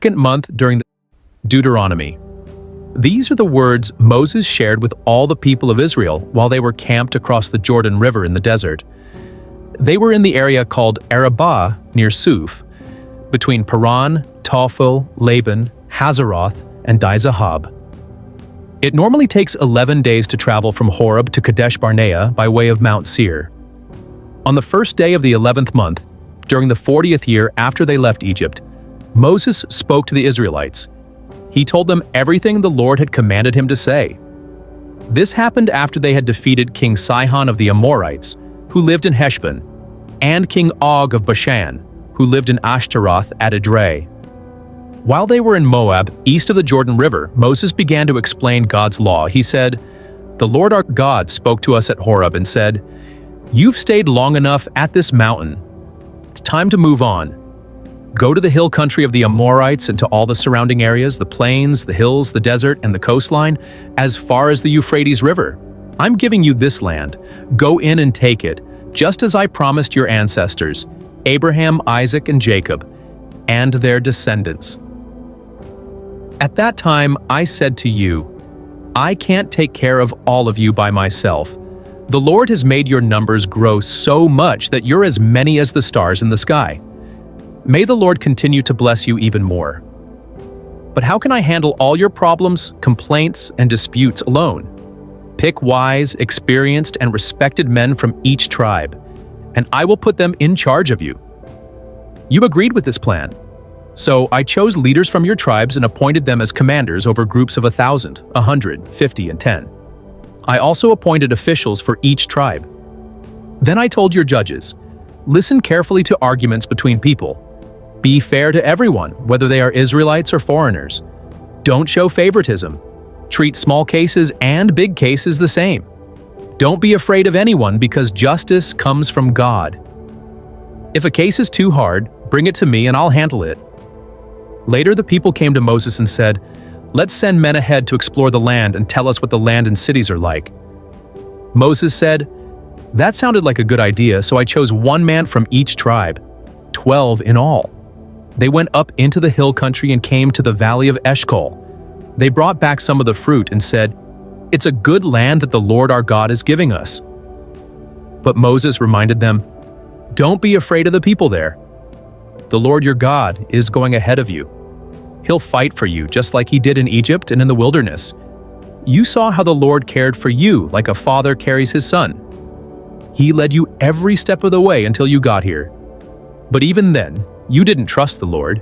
second month during the Deuteronomy. These are the words Moses shared with all the people of Israel while they were camped across the Jordan River in the desert. They were in the area called Arabah near Suf, between Paran, Tophel, Laban, Hazeroth, and Dizahab. It normally takes 11 days to travel from Horeb to Kadesh Barnea by way of Mount Seir. On the first day of the 11th month, during the 40th year after they left Egypt, Moses spoke to the Israelites. He told them everything the Lord had commanded him to say. This happened after they had defeated King Sihon of the Amorites, who lived in Heshbon, and King Og of Bashan, who lived in Ashtaroth at Edrei. While they were in Moab, east of the Jordan River, Moses began to explain God's law. He said, "The Lord our God spoke to us at Horeb and said, 'You've stayed long enough at this mountain. It's time to move on. Go to the hill country of the Amorites and to all the surrounding areas, the plains, the hills, the desert, and the coastline, as far as the Euphrates River. I'm giving you this land. Go in and take it, just as I promised your ancestors, Abraham, Isaac, and Jacob, and their descendants.' At that time I said to you, I can't take care of all of you by myself. The Lord has made your numbers grow so much that you're as many as the stars in the sky. May the Lord continue to bless you even more. But how can I handle all your problems, complaints, and disputes alone? Pick wise, experienced, and respected men from each tribe, and I will put them in charge of you." You agreed with this plan. So I chose leaders from your tribes and appointed them as commanders over groups of 1,000, 100, 50, and 10. I also appointed officials for each tribe. Then I told your judges, "Listen carefully to arguments between people. Be fair to everyone, whether they are Israelites or foreigners. Don't show favoritism. Treat small cases and big cases the same. Don't be afraid of anyone because justice comes from God. If a case is too hard, bring it to me and I'll handle it." Later the people came to Moses and said, "Let's send men ahead to explore the land and tell us what the land and cities are like." Moses said, "That sounded like a good idea, so I chose one man from each tribe, 12 in all. They went up into the hill country and came to the valley of Eshcol. They brought back some of the fruit and said, 'It's a good land that the Lord our God is giving us.' But Moses reminded them, 'Don't be afraid of the people there. The Lord your God is going ahead of you. He'll fight for you just like he did in Egypt and in the wilderness. You saw how the Lord cared for you like a father carries his son. He led you every step of the way until you got here. But even then, you didn't trust the Lord.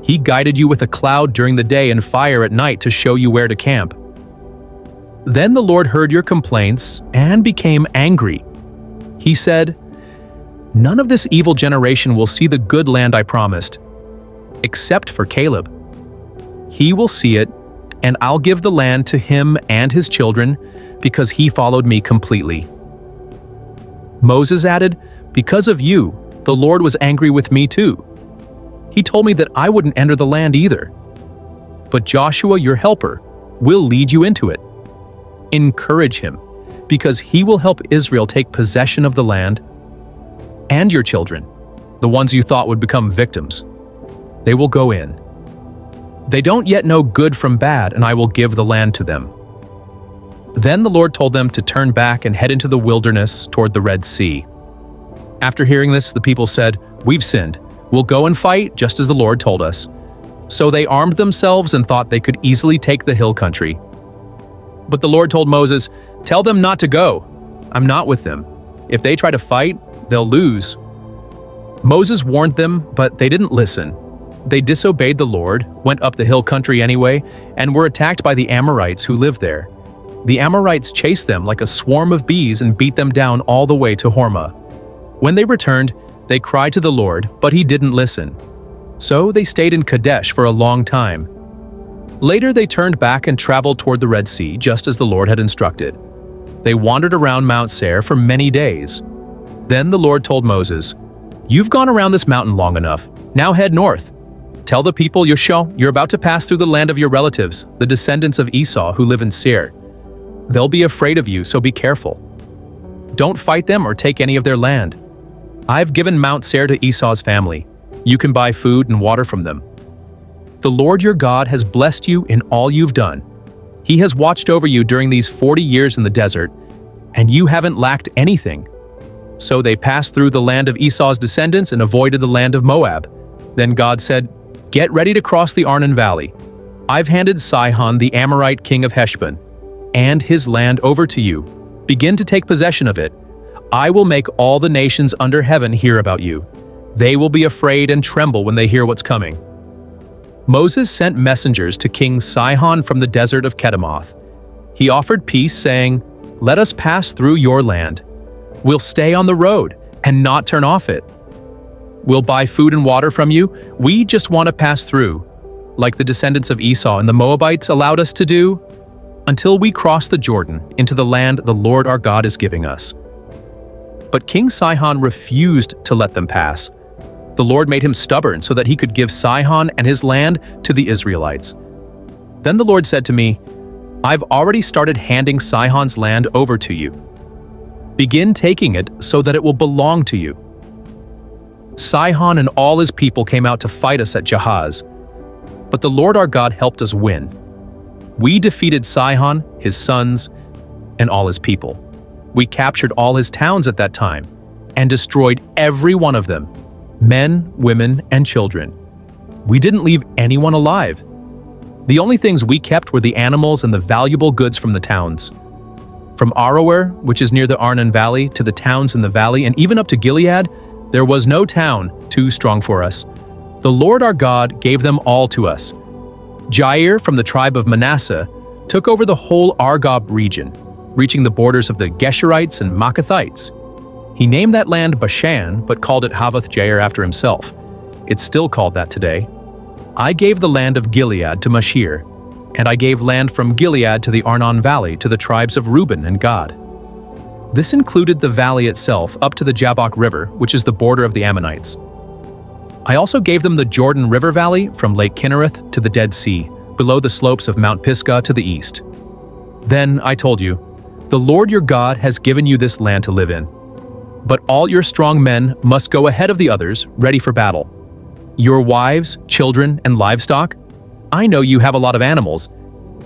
He guided you with a cloud during the day and fire at night to show you where to camp. Then the Lord heard your complaints and became angry. He said, 'None of this evil generation will see the good land I promised, except for Caleb. He will see it, and I'll give the land to him and his children because he followed me completely.' Moses added, 'Because of you, the Lord was angry with me too. He told me that I wouldn't enter the land either. But Joshua, your helper, will lead you into it. Encourage him, because he will help Israel take possession of the land, and your children, the ones you thought would become victims. They will go in. They don't yet know good from bad, and I will give the land to them.' Then the Lord told them to turn back and head into the wilderness toward the Red Sea. After hearing this, the people said, 'We've sinned. We'll go and fight just as the Lord told us.' So they armed themselves and thought they could easily take the hill country. But the Lord told Moses, 'Tell them not to go. I'm not with them. If they try to fight, they'll lose.' Moses warned them, but they didn't listen. They disobeyed the Lord, went up the hill country anyway, and were attacked by the Amorites who lived there. The Amorites chased them like a swarm of bees and beat them down all the way to Hormah. When they returned, they cried to the Lord, but he didn't listen. So they stayed in Kadesh for a long time. Later they turned back and traveled toward the Red Sea, just as the Lord had instructed. They wandered around Mount Seir for many days. Then the Lord told Moses, "You've gone around this mountain long enough. Now head north. Tell the people you're about to pass through the land of your relatives, the descendants of Esau who live in Seir. They'll be afraid of you, so be careful. Don't fight them or take any of their land. I've given Mount Seir to Esau's family. You can buy food and water from them." The Lord your God has blessed you in all you've done. He has watched over you during these 40 years in the desert, and you haven't lacked anything." So they passed through the land of Esau's descendants and avoided the land of Moab. Then God said, "Get ready to cross the Arnon Valley. I've handed Sihon, the Amorite king of Heshbon, and his land over to you. Begin to take possession of it. I will make all the nations under heaven hear about you. They will be afraid and tremble when they hear what's coming." Moses sent messengers to King Sihon from the desert of Kedemoth. He offered peace, saying, "Let us pass through your land. We'll stay on the road and not turn off it. We'll buy food and water from you. We just want to pass through, like the descendants of Esau and the Moabites allowed us to do, until we cross the Jordan into the land the Lord our God is giving us." But King Sihon refused to let them pass. The Lord made him stubborn so that he could give Sihon and his land to the Israelites. Then the Lord said to me, "I've already started handing Sihon's land over to you. Begin taking it so that it will belong to you." Sihon and all his people came out to fight us at Jahaz, but the Lord our God helped us win. We defeated Sihon, his sons, and all his people. We captured all his towns at that time and destroyed every one of them, men, women, and children. We didn't leave anyone alive. The only things we kept were the animals and the valuable goods from the towns. From Aroer, which is near the Arnon Valley, to the towns in the valley, and even up to Gilead, there was no town too strong for us. The Lord our God gave them all to us. Jair from the tribe of Manasseh took over the whole Argob region, reaching the borders of the Geshurites and Maacathites. He named that land Bashan, but called it Havoth Jair after himself. It's still called that today. I gave the land of Gilead to Mashir, and I gave land from Gilead to the Arnon Valley to the tribes of Reuben and Gad. This included the valley itself up to the Jabbok River, which is the border of the Ammonites. I also gave them the Jordan River Valley from Lake Kinnereth to the Dead Sea, below the slopes of Mount Pisgah to the east. Then I told you, "The Lord your God has given you this land to live in. But all your strong men must go ahead of the others, ready for battle. Your wives, children, and livestock, I know you have a lot of animals,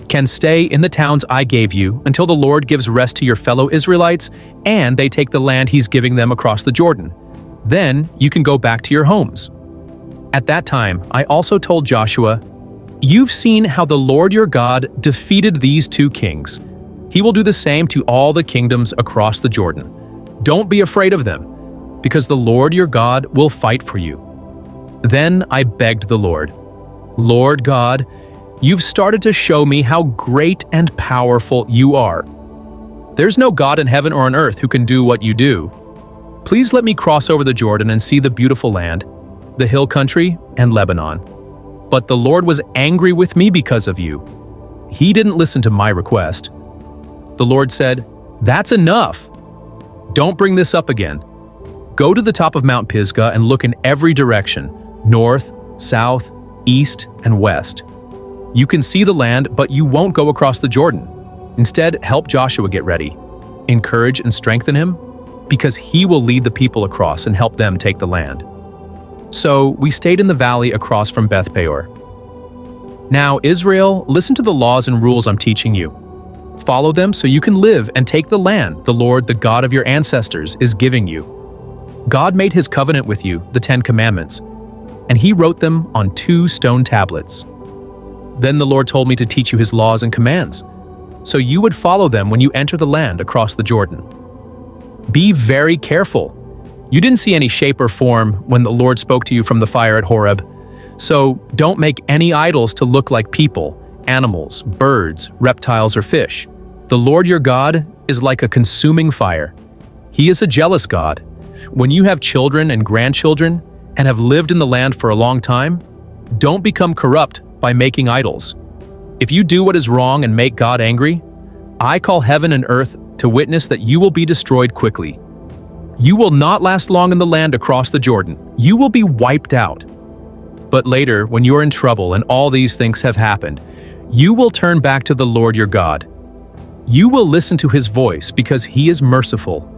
can stay in the towns I gave you until the Lord gives rest to your fellow Israelites and they take the land he's giving them across the Jordan. Then you can go back to your homes." At that time, I also told Joshua, "You've seen how the Lord your God defeated these two kings. He will do the same to all the kingdoms across the Jordan. Don't be afraid of them, because the Lord your God will fight for you." Then I begged the Lord, "Lord God, you've started to show me how great and powerful you are. There's no God in heaven or on earth who can do what you do. Please let me cross over the Jordan and see the beautiful land, the hill country, and Lebanon." But the Lord was angry with me because of you. He didn't listen to my request. The Lord said, "That's enough. Don't bring this up again. Go to the top of Mount Pisgah and look in every direction, north, south, east, and west. You can see the land, but you won't go across the Jordan. Instead, help Joshua get ready. Encourage and strengthen him, because he will lead the people across and help them take the land." So we stayed in the valley across from Beth Peor. Now, Israel, listen to the laws and rules I'm teaching you. Follow them so you can live and take the land the Lord, the God of your ancestors, is giving you. God made his covenant with you, the 10 Commandments, and he wrote them on 2 stone tablets. Then the Lord told me to teach you his laws and commands, so you would follow them when you enter the land across the Jordan. Be very careful. You didn't see any shape or form when the Lord spoke to you from the fire at Horeb, so don't make any idols to look like people, animals, birds, reptiles, or fish. The Lord your God is like a consuming fire. He is a jealous God. When you have children and grandchildren and have lived in the land for a long time, don't become corrupt by making idols. If you do what is wrong and make God angry, I call heaven and earth to witness that you will be destroyed quickly. You will not last long in the land across the Jordan. You will be wiped out. But later, when you are in trouble and all these things have happened, you will turn back to the Lord your God. You will listen to his voice because he is merciful.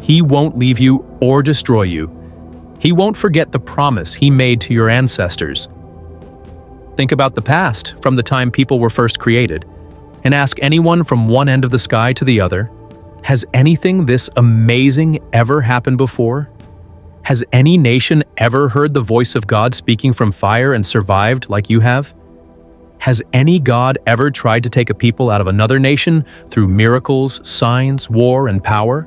He won't leave you or destroy you. He won't forget the promise he made to your ancestors. Think about the past, from the time people were first created, and ask anyone from one end of the sky to the other, has anything this amazing ever happened before? Has any nation ever heard the voice of God speaking from fire and survived like you have? Has any God ever tried to take a people out of another nation through miracles, signs, war, and power,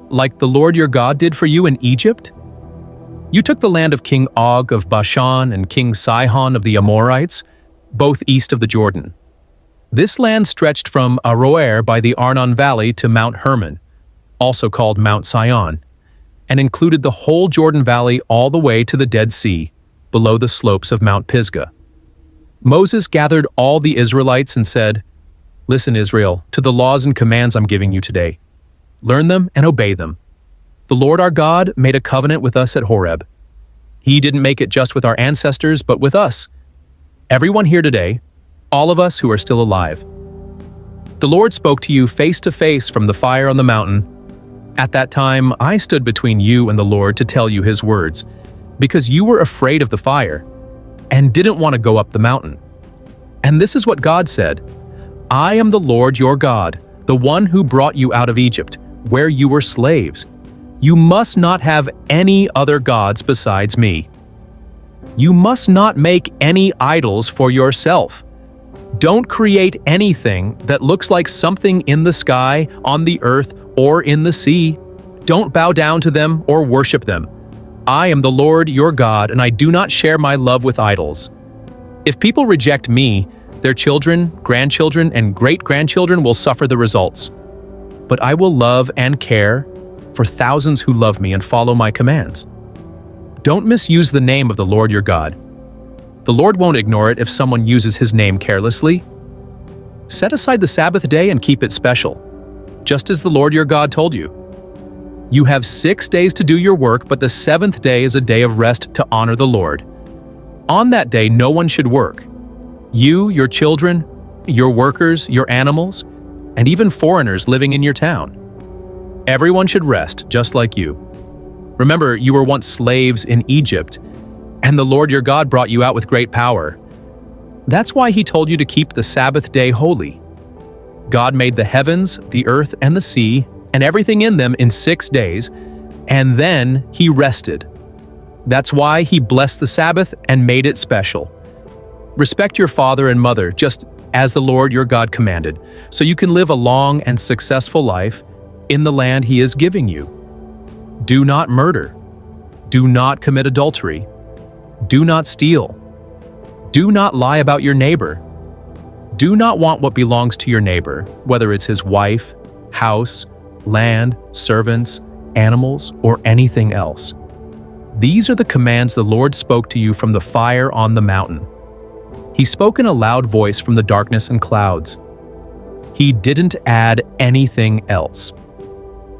like the Lord your God did for you in Egypt? You took the land of King Og of Bashan and King Sihon of the Amorites, both east of the Jordan. This land stretched from Aroer by the Arnon Valley to Mount Hermon, also called Mount Sion, and included the whole Jordan Valley all the way to the Dead Sea, below the slopes of Mount Pisgah. Moses gathered all the Israelites and said, "Listen, Israel, to the laws and commands I'm giving you today. Learn them and obey them. The Lord our God made a covenant with us at Horeb. He didn't make it just with our ancestors, but with us. Everyone here today, all of us who are still alive. The Lord spoke to you face to face from the fire on the mountain. At that time, I stood between you and the Lord to tell you his words, because you were afraid of the fire and didn't want to go up the mountain. And this is what God said, I am the Lord your God, the one who brought you out of Egypt, where you were slaves. You must not have any other gods besides me. You must not make any idols for yourself. Don't create anything that looks like something in the sky, on the earth, or in the sea. Don't bow down to them or worship them. I am the Lord your God, and I do not share my love with idols. If people reject me, their children, grandchildren, and great-grandchildren will suffer the results. But I will love and care for thousands who love me and follow my commands. Don't misuse the name of the Lord your God. The Lord won't ignore it if someone uses his name carelessly. Set aside the Sabbath day and keep it special, just as the Lord your God told you. You have 6 days to do your work, but the seventh day is a day of rest to honor the Lord. On that day, no one should work. You, your children, your workers, your animals, and even foreigners living in your town. Everyone should rest, just like you. Remember, you were once slaves in Egypt, and the Lord your God brought you out with great power. That's why he told you to keep the Sabbath day holy. God made the heavens, the earth, and the sea, and everything in them in 6 days, and then he rested. That's why he blessed the Sabbath and made it special. Respect your father and mother, just as the Lord your God commanded, so you can live a long and successful life in the land he is giving you. Do not murder. Do not commit adultery. Do not steal. Do not lie about your neighbor. Do not want what belongs to your neighbor, whether it's his wife, house, land, servants, animals, or anything else. These are the commands the Lord spoke to you from the fire on the mountain. He spoke in a loud voice from the darkness and clouds. He didn't add anything else.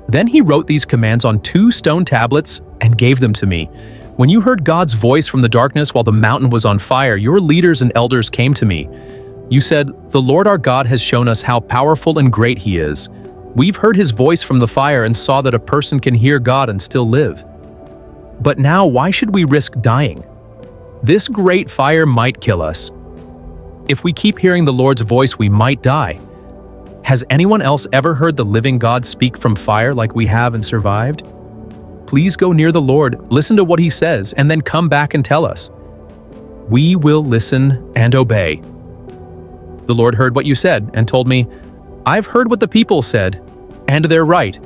Then he wrote these commands on 2 stone tablets and gave them to me. When you heard God's voice from the darkness while the mountain was on fire, your leaders and elders came to me. You said, "The Lord our God has shown us how powerful and great he is. We've heard his voice from the fire and saw that a person can hear God and still live. But now why should we risk dying? This great fire might kill us. If we keep hearing the Lord's voice, we might die. Has anyone else ever heard the living God speak from fire like we have and survived? Please go near the Lord, listen to what he says, and then come back and tell us. We will listen and obey." The Lord heard what you said and told me, "I've heard what the people said, and they're right.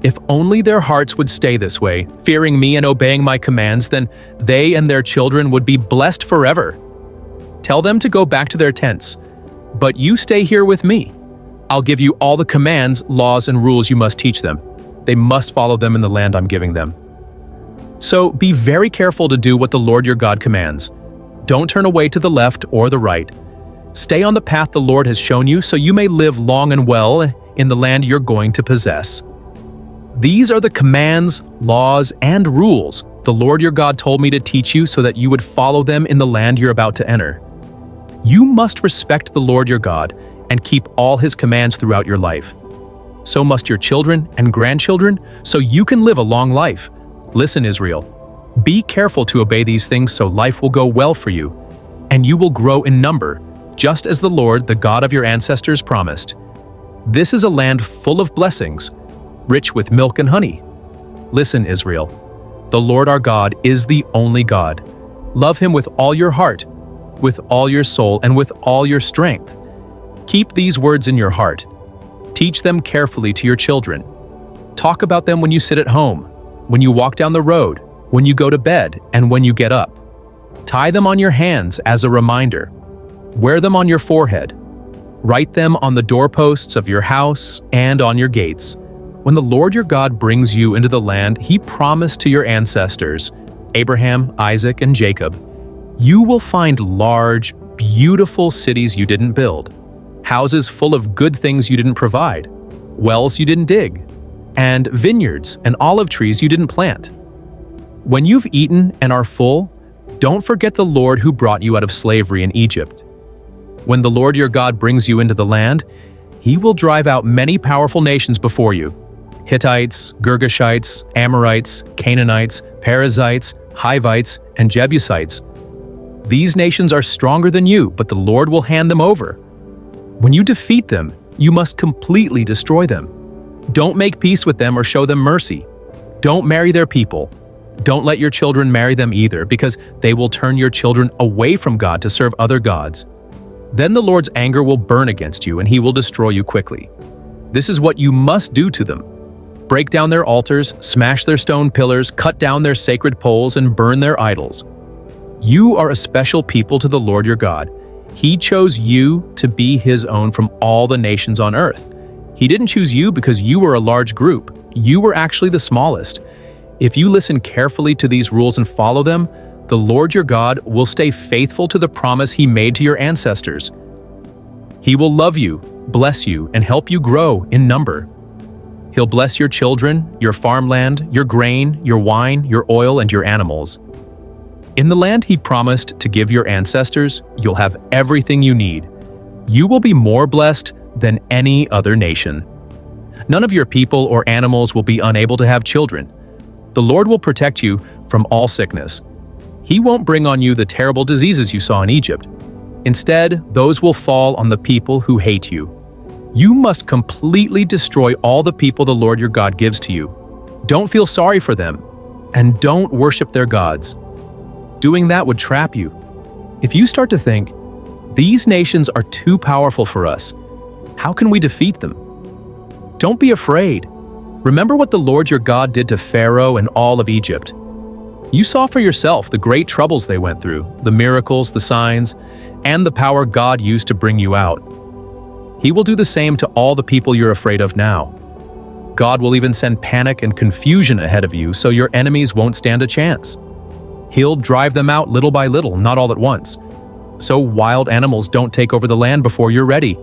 If only their hearts would stay this way, fearing me and obeying my commands, then they and their children would be blessed forever. Tell them to go back to their tents, but you stay here with me. I'll give you all the commands, laws, and rules you must teach them. They must follow them in the land I'm giving them. So be very careful to do what the Lord your God commands. Don't turn away to the left or the right. Stay on the path the Lord has shown you so you may live long and well in the land you're going to possess. These are the commands, laws, and rules the Lord your God told me to teach you so that you would follow them in the land you're about to enter. You must respect the Lord your God and keep all his commands throughout your life. So must your children and grandchildren, so you can live a long life. Listen, Israel, be careful to obey these things so life will go well for you, and you will grow in number, just as the Lord, the God of your ancestors, promised. This is a land full of blessings, rich with milk and honey. Listen, Israel, the Lord our God is the only God. Love him with all your heart, with all your soul, and with all your strength. Keep these words in your heart. Teach them carefully to your children. Talk about them when you sit at home, when you walk down the road, when you go to bed, and when you get up. Tie them on your hands as a reminder. Wear them on your forehead. Write them on the doorposts of your house and on your gates. When the Lord your God brings you into the land he promised to your ancestors, Abraham, Isaac, and Jacob, you will find large, beautiful cities you didn't build, houses full of good things you didn't provide, wells you didn't dig, and vineyards and olive trees you didn't plant. When you've eaten and are full, don't forget the Lord who brought you out of slavery in Egypt. When the Lord your God brings you into the land, he will drive out many powerful nations before you: Hittites, Girgashites, Amorites, Canaanites, Perizzites, Hivites, and Jebusites. These nations are stronger than you, but the Lord will hand them over. When you defeat them, you must completely destroy them. Don't make peace with them or show them mercy. Don't marry their people. Don't let your children marry them either, because they will turn your children away from God to serve other gods. Then the Lord's anger will burn against you, and he will destroy you quickly. This is what you must do to them: break down their altars, smash their stone pillars, cut down their sacred poles, and burn their idols. You are a special people to the Lord your God. He chose you to be his own from all the nations on earth. He didn't choose you because you were a large group. You were actually the smallest. If you listen carefully to these rules and follow them, the Lord your God will stay faithful to the promise he made to your ancestors. He will love you, bless you, and help you grow in number. He'll bless your children, your farmland, your grain, your wine, your oil, and your animals. In the land he promised to give your ancestors, you'll have everything you need. You will be more blessed than any other nation. None of your people or animals will be unable to have children. The Lord will protect you from all sickness. He won't bring on you the terrible diseases you saw in Egypt. Instead, those will fall on the people who hate you. You must completely destroy all the people the Lord your God gives to you. Don't feel sorry for them, and don't worship their gods. Doing that would trap you. If you start to think, these nations are too powerful for us, how can we defeat them? Don't be afraid. Remember what the Lord your God did to Pharaoh and all of Egypt. You saw for yourself the great troubles they went through, the miracles, the signs, and the power God used to bring you out. He will do the same to all the people you're afraid of now. God will even send panic and confusion ahead of you so your enemies won't stand a chance. He'll drive them out little by little, not all at once, so wild animals don't take over the land before you're ready.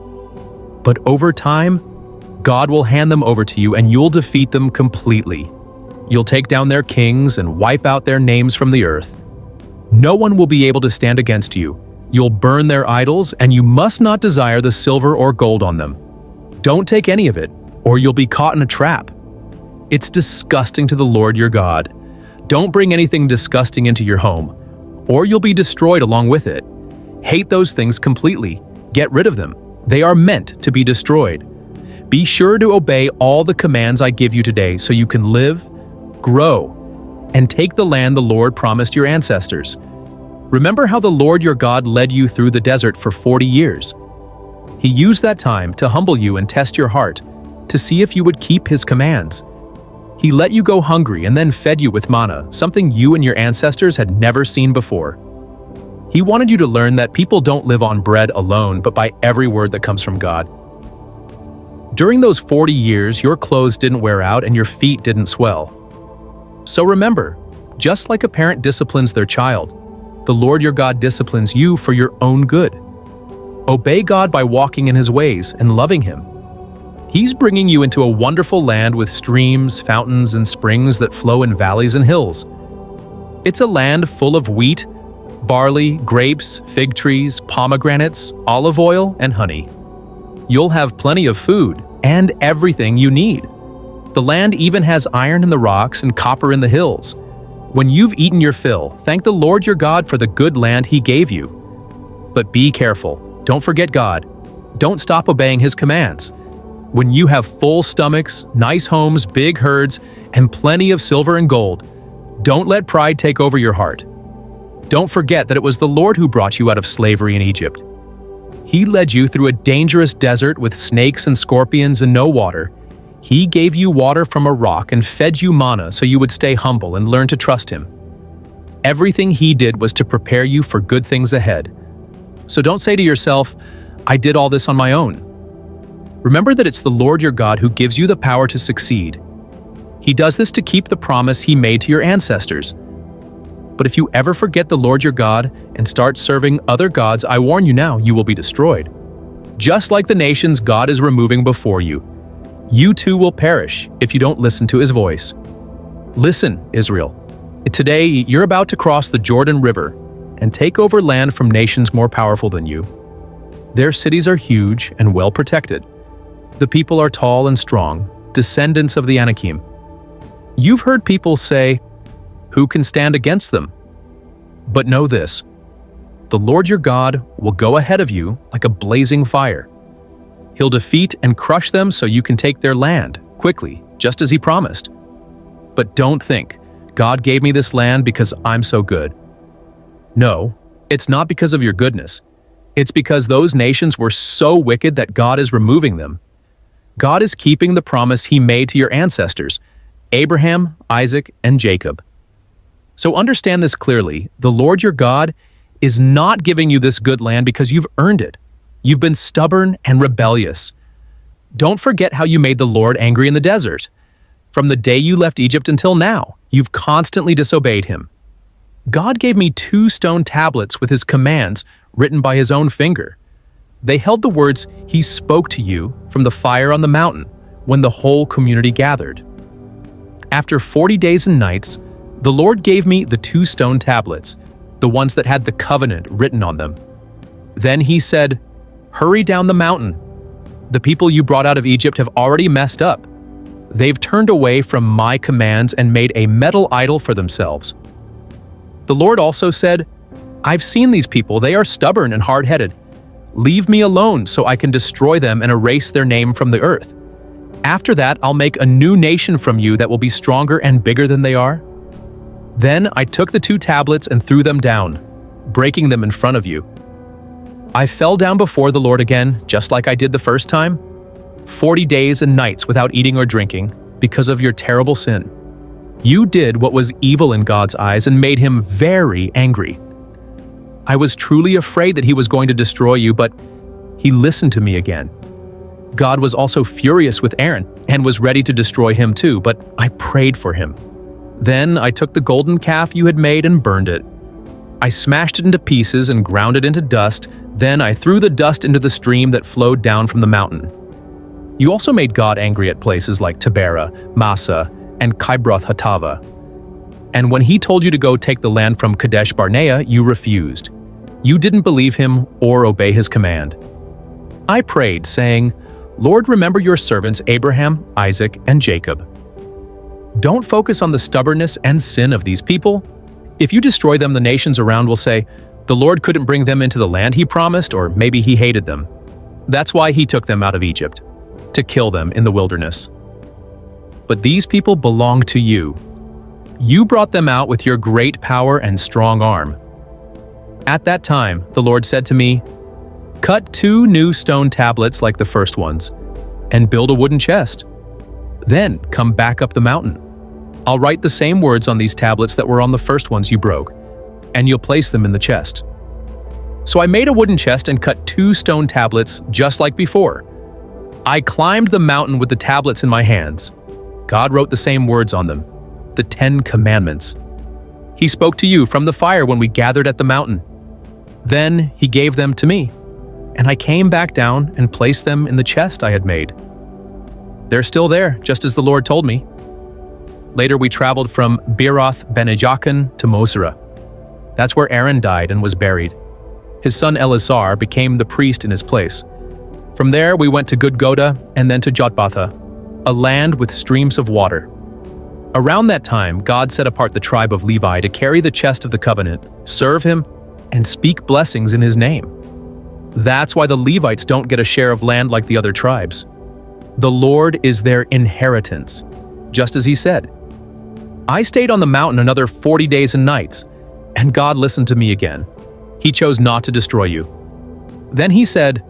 But over time, God will hand them over to you and you'll defeat them completely. You'll take down their kings and wipe out their names from the earth. No one will be able to stand against you. You'll burn their idols, and you must not desire the silver or gold on them. Don't take any of it, or you'll be caught in a trap. It's disgusting to the Lord your God. Don't bring anything disgusting into your home, or you'll be destroyed along with it. Hate those things completely. Get rid of them. They are meant to be destroyed. Be sure to obey all the commands I give you today so you can live, grow, and take the land the Lord promised your ancestors. Remember how the Lord your God led you through the desert for 40 years. He used that time to humble you and test your heart, to see if you would keep his commands. He let you go hungry and then fed you with manna, something you and your ancestors had never seen before. He wanted you to learn that people don't live on bread alone, but by every word that comes from God. During those 40 years, your clothes didn't wear out and your feet didn't swell. So remember, just like a parent disciplines their child, the Lord your God disciplines you for your own good. Obey God by walking in his ways and loving him. He's bringing you into a wonderful land with streams, fountains, and springs that flow in valleys and hills. It's a land full of wheat, barley, grapes, fig trees, pomegranates, olive oil, and honey. You'll have plenty of food and everything you need. The land even has iron in the rocks and copper in the hills. When you've eaten your fill, thank the Lord your God for the good land he gave you. But be careful. Don't forget God. Don't stop obeying His commands. When you have full stomachs, nice homes, big herds, and plenty of silver and gold, don't let pride take over your heart. Don't forget that it was the Lord who brought you out of slavery in Egypt. He led you through a dangerous desert with snakes and scorpions and no water. He gave you water from a rock and fed you manna so you would stay humble and learn to trust Him. Everything He did was to prepare you for good things ahead. So don't say to yourself, "I did all this on my own." Remember that it's the Lord your God who gives you the power to succeed. He does this to keep the promise He made to your ancestors. But if you ever forget the Lord your God and start serving other gods, I warn you now, you will be destroyed. Just like the nations God is removing before you, you too will perish if you don't listen to His voice. Listen, Israel. Today, you're about to cross the Jordan River and take over land from nations more powerful than you. Their cities are huge and well protected. The people are tall and strong, descendants of the Anakim. You've heard people say, "Who can stand against them?" But know this: the Lord your God will go ahead of you like a blazing fire. He'll defeat and crush them so you can take their land quickly, just as He promised. But don't think, "God gave me this land because I'm so good." No, it's not because of your goodness. It's because those nations were so wicked that God is removing them. God is keeping the promise He made to your ancestors, Abraham, Isaac, and Jacob. So understand this clearly: the Lord your God is not giving you this good land because you've earned it. You've been stubborn and rebellious. Don't forget how you made the Lord angry in the desert. From the day you left Egypt until now, you've constantly disobeyed Him. God gave me 2 stone tablets with His commands written by His own finger. They held the words He spoke to you from the fire on the mountain when the whole community gathered. After 40 days and nights, the Lord gave me the 2 stone tablets, the ones that had the covenant written on them. Then He said, "Hurry down the mountain. The people you brought out of Egypt have already messed up. They've turned away from my commands and made a metal idol for themselves." The Lord also said, "I've seen these people. They are stubborn and hard-headed. Leave me alone so I can destroy them and erase their name from the earth. After that, I'll make a new nation from you that will be stronger and bigger than they are." Then I took the 2 tablets and threw them down, breaking them in front of you. I fell down before the Lord again, just like I did the first time. 40 days and nights without eating or drinking, because of your terrible sin. You did what was evil in God's eyes and made Him very angry. I was truly afraid that He was going to destroy you, but He listened to me again. God was also furious with Aaron and was ready to destroy him too, but I prayed for him. Then I took the golden calf you had made and burned it. I smashed it into pieces and ground it into dust. Then I threw the dust into the stream that flowed down from the mountain. You also made God angry at places like Taberah, Massa, and Kibroth Hattava. And when He told you to go take the land from Kadesh Barnea, you refused. You didn't believe Him or obey His command. I prayed, saying, "Lord, remember your servants Abraham, Isaac, and Jacob." Don't focus on the stubbornness and sin of these people. If you destroy them, the nations around will say, "The Lord couldn't bring them into the land He promised," or maybe He hated them. That's why He took them out of Egypt, to kill them in the wilderness. But these people belong to you. You brought them out with your great power and strong arm. At that time, the Lord said to me, "Cut 2 new stone tablets like the first ones, and build a wooden chest. Then come back up the mountain. I'll write the same words on these tablets that were on the first ones you broke, and you'll place them in the chest." So I made a wooden chest and cut 2 stone tablets just like before. I climbed the mountain with the tablets in my hands. God wrote the same words on them, the 10 Commandments. He spoke to you from the fire when we gathered at the mountain. Then He gave them to me, and I came back down and placed them in the chest I had made. They're still there, just as the Lord told me. Later we traveled from Beeroth Benejakan to Mosera. That's where Aaron died and was buried. His son Eleazar became the priest in his place. From there we went to Gudgoda and then to Jotbatha, a land with streams of water. Around that time, God set apart the tribe of Levi to carry the chest of the covenant, serve Him, and speak blessings in His name. That's why the Levites don't get a share of land like the other tribes. The Lord is their inheritance, just as he said. I stayed on the mountain another 40 days and nights, and God listened to me again. He chose not to destroy you. Then he said,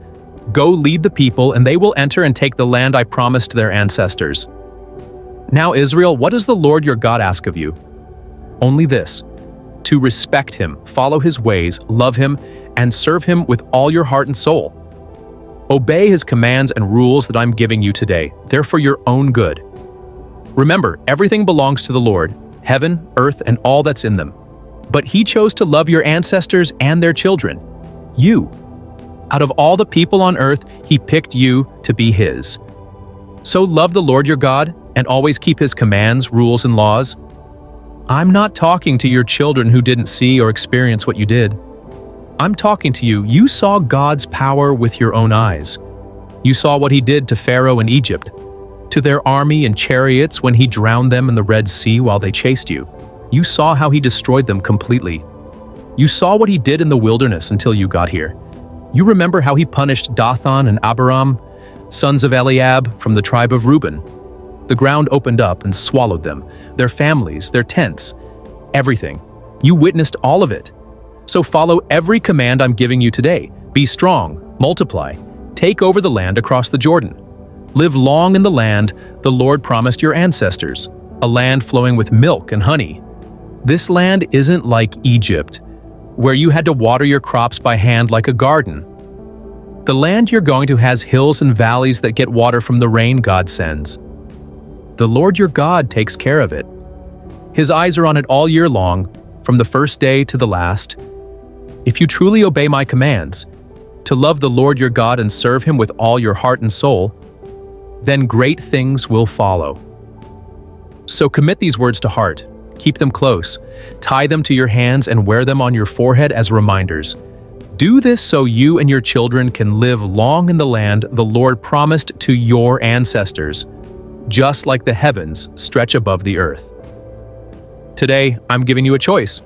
"Go lead the people, and they will enter and take the land I promised their ancestors." Now, Israel, what does the Lord your God ask of you? Only this: to respect him, follow his ways, love him, and serve him with all your heart and soul. Obey his commands and rules that I'm giving you today. They're for your own good. Remember, everything belongs to the Lord, heaven, earth, and all that's in them. But he chose to love your ancestors and their children, you. Out of all the people on earth, he picked you to be his. So love the Lord your God and always keep his commands, rules, and laws. I'm not talking to your children who didn't see or experience what you did. I'm talking to you. You saw God's power with your own eyes. You saw what he did to Pharaoh in Egypt, to their army and chariots when he drowned them in the Red Sea while they chased you. You saw how he destroyed them completely. You saw what he did in the wilderness until you got here. You remember how he punished Dathan and Abiram, sons of Eliab from the tribe of Reuben. The ground opened up and swallowed them, their families, their tents, everything. You witnessed all of it. So follow every command I'm giving you today. Be strong, multiply, take over the land across the Jordan. Live long in the land the Lord promised your ancestors, a land flowing with milk and honey. This land isn't like Egypt, where you had to water your crops by hand like a garden. The land you're going to has hills and valleys that get water from the rain God sends. The Lord your God takes care of it. His eyes are on it all year long, from the first day to the last. If you truly obey my commands, to love the Lord your God and serve him with all your heart and soul, then great things will follow. So commit these words to heart, keep them close, tie them to your hands and wear them on your forehead as reminders. Do this so you and your children can live long in the land the Lord promised to your ancestors, just like the heavens stretch above the earth. Today, I'm giving you a choice,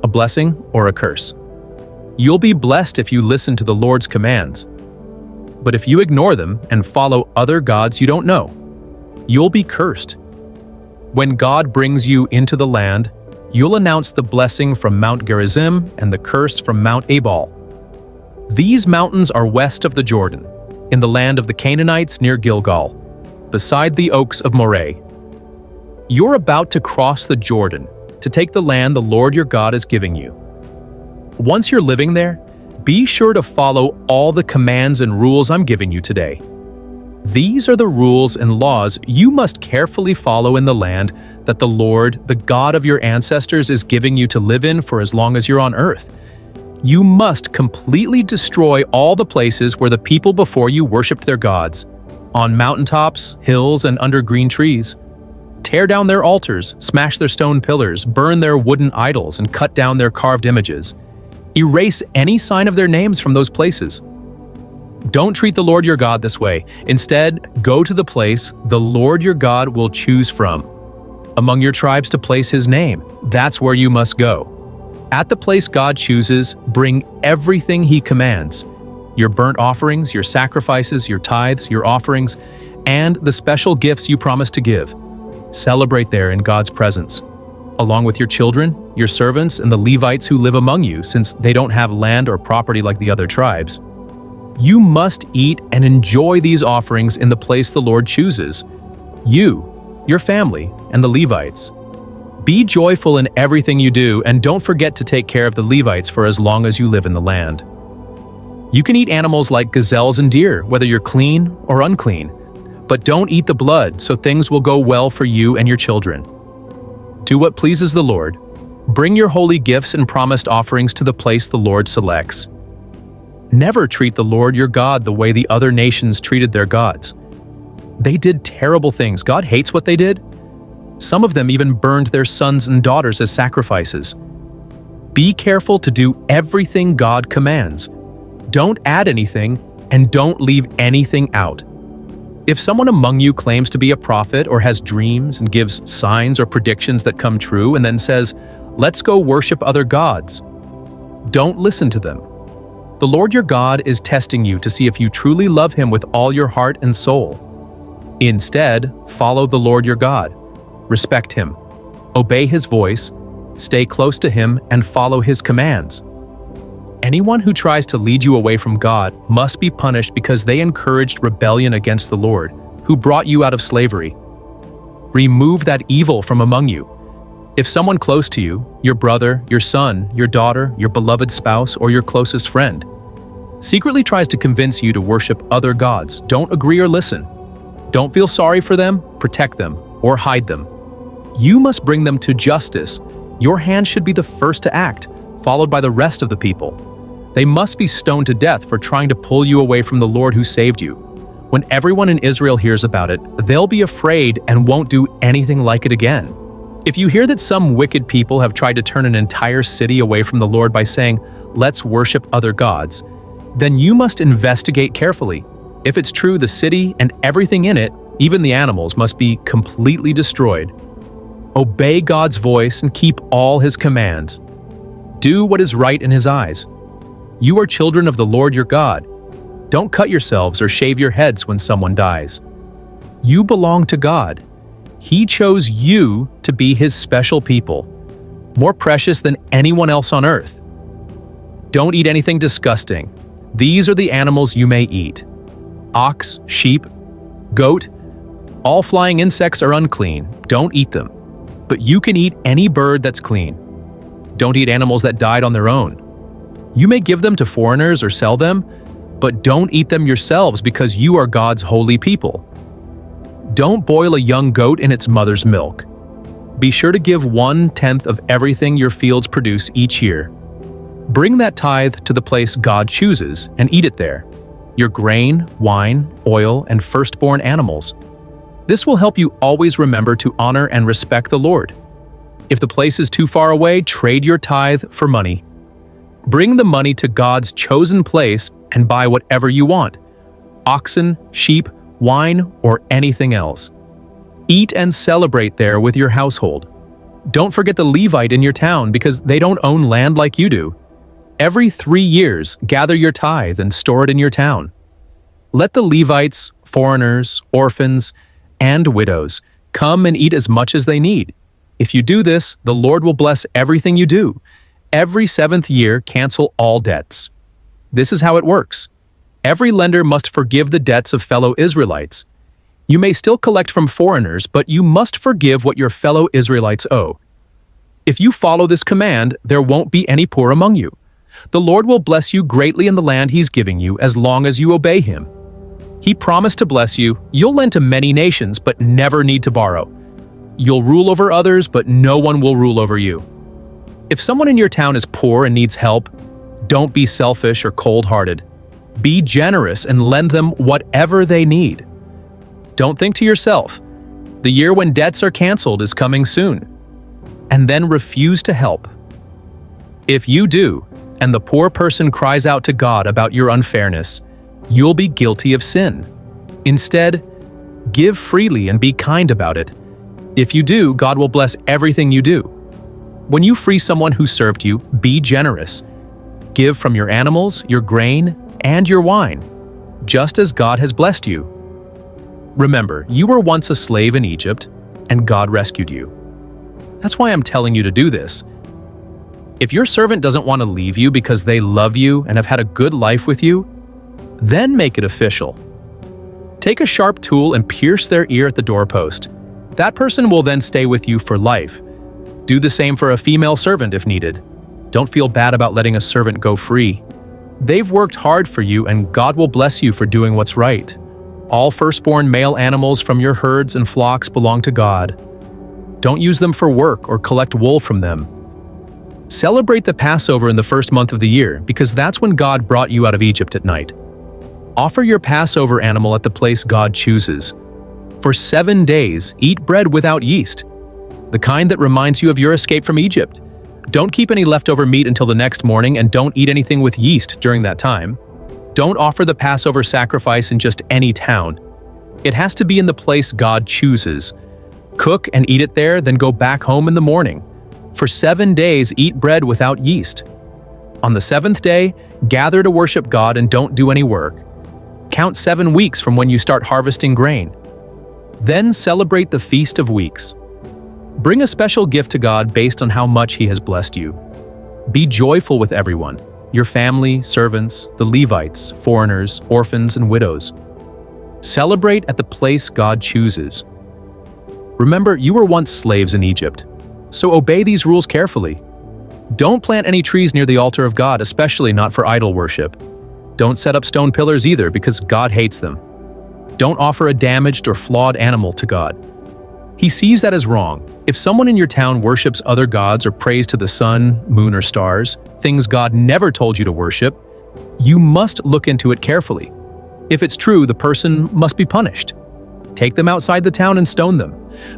a blessing or a curse. You'll be blessed if you listen to the Lord's commands. But if you ignore them and follow other gods you don't know, you'll be cursed. When God brings you into the land, you'll announce the blessing from Mount Gerizim and the curse from Mount Ebal. These mountains are west of the Jordan, in the land of the Canaanites near Gilgal, beside the oaks of Moreh. You're about to cross the Jordan to take the land the Lord your God is giving you. Once you're living there, be sure to follow all the commands and rules I'm giving you today. These are the rules and laws you must carefully follow in the land that the Lord, the God of your ancestors, is giving you to live in for as long as you're on earth. You must completely destroy all the places where the people before you worshipped their gods, on mountaintops, hills, and under green trees. Tear down their altars, smash their stone pillars, burn their wooden idols, and cut down their carved images. Erase any sign of their names from those places. Don't treat the Lord your God this way. Instead, go to the place the Lord your God will choose from. Among your tribes to place his name, that's where you must go. At the place God chooses, bring everything he commands. Your burnt offerings, your sacrifices, your tithes, your offerings, and the special gifts you promised to give. Celebrate there in God's presence, along with your children, your servants, and the Levites who live among you, since they don't have land or property like the other tribes. You must eat and enjoy these offerings in the place the Lord chooses. You, your family, and the Levites. Be joyful in everything you do, and don't forget to take care of the Levites for as long as you live in the land. You can eat animals like gazelles and deer, whether you're clean or unclean, but don't eat the blood, so things will go well for you and your children. Do what pleases the Lord. Bring your holy gifts and promised offerings to the place the Lord selects. Never treat the Lord your God the way the other nations treated their gods. They did terrible things. God hates what they did. Some of them even burned their sons and daughters as sacrifices. Be careful to do everything God commands. Don't add anything, and don't leave anything out. If someone among you claims to be a prophet or has dreams and gives signs or predictions that come true and then says, "Let's go worship other gods," don't listen to them. The Lord your God is testing you to see if you truly love Him with all your heart and soul. Instead, follow the Lord your God. Respect Him. Obey His voice, stay close to Him, and follow His commands. Anyone who tries to lead you away from God must be punished because they encouraged rebellion against the Lord, who brought you out of slavery. Remove that evil from among you. If someone close to you, your brother, your son, your daughter, your beloved spouse, or your closest friend, secretly tries to convince you to worship other gods, don't agree or listen. Don't feel sorry for them, protect them, or hide them. You must bring them to justice. Your hand should be the first to act, followed by the rest of the people. They must be stoned to death for trying to pull you away from the Lord who saved you. When everyone in Israel hears about it, they'll be afraid and won't do anything like it again. If you hear that some wicked people have tried to turn an entire city away from the Lord by saying, "Let's worship other gods," then you must investigate carefully. If it's true, the city and everything in it, even the animals, must be completely destroyed. Obey God's voice and keep all His commands. Do what is right in His eyes. You are children of the Lord your God. Don't cut yourselves or shave your heads when someone dies. You belong to God. He chose you to be His special people, more precious than anyone else on earth. Don't eat anything disgusting. These are the animals you may eat: ox, sheep, goat. All flying insects are unclean. Don't eat them. But you can eat any bird that's clean. Don't eat animals that died on their own. You may give them to foreigners or sell them, but don't eat them yourselves because you are God's holy people. Don't boil a young goat in its mother's milk. Be sure to give 1/10 of everything your fields produce each year. Bring that tithe to the place God chooses and eat it there: your grain, wine, oil, and firstborn animals. This will help you always remember to honor and respect the Lord. If the place is too far away, trade your tithe for money. Bring the money to God's chosen place and buy whatever you want: oxen, sheep, wine, or anything else. Eat and celebrate there with your household. Don't forget the Levite in your town because they don't own land like you do. Every 3 years, gather your tithe and store it in your town. Let the Levites, foreigners, orphans, and widows come and eat as much as they need. If you do this, the Lord will bless everything you do. Every 7th year, cancel all debts. This is how it works. Every lender must forgive the debts of fellow Israelites. You may still collect from foreigners, but you must forgive what your fellow Israelites owe. If you follow this command, there won't be any poor among you. The Lord will bless you greatly in the land He's giving you as long as you obey Him. He promised to bless you. You'll lend to many nations, but never need to borrow. You'll rule over others, but no one will rule over you. If someone in your town is poor and needs help, don't be selfish or cold-hearted. Be generous and lend them whatever they need. Don't think to yourself, "The year when debts are canceled is coming soon," and then refuse to help. If you do, and the poor person cries out to God about your unfairness, you'll be guilty of sin. Instead, give freely and be kind about it. If you do, God will bless everything you do. When you free someone who served you, be generous. Give from your animals, your grain, and your wine, just as God has blessed you. Remember, you were once a slave in Egypt, and God rescued you. That's why I'm telling you to do this. If your servant doesn't want to leave you because they love you and have had a good life with you, then make it official. Take a sharp tool and pierce their ear at the doorpost. That person will then stay with you for life. Do the same for a female servant if needed. Don't feel bad about letting a servant go free. They've worked hard for you, and God will bless you for doing what's right. All firstborn male animals from your herds and flocks belong to God. Don't use them for work or collect wool from them. Celebrate the Passover in the first month of the year, because that's when God brought you out of Egypt at night. Offer your Passover animal at the place God chooses. For 7 days, eat bread without yeast, the kind that reminds you of your escape from Egypt. Don't keep any leftover meat until the next morning, and don't eat anything with yeast during that time. Don't offer the Passover sacrifice in just any town. It has to be in the place God chooses. Cook and eat it there, then go back home in the morning. For 7 days, eat bread without yeast. On the 7th day, Gather to worship God and don't do any work. Count 7 weeks from when you start harvesting grain. Then celebrate the Feast of Weeks. Bring a special gift to God based on how much He has blessed you. Be joyful with everyone, your family, servants, the Levites, foreigners, orphans, and widows. Celebrate at the place God chooses. Remember, you were once slaves in Egypt, so obey these rules carefully. Don't plant any trees near the altar of God, especially not for idol worship. Don't set up stone pillars either, because God hates them. Don't offer a damaged or flawed animal to God. He sees that as wrong. If someone in your town worships other gods or prays to the sun, moon, or stars, things God never told you to worship, you must look into it carefully. If it's true, the person must be punished. Take them outside the town and stone them.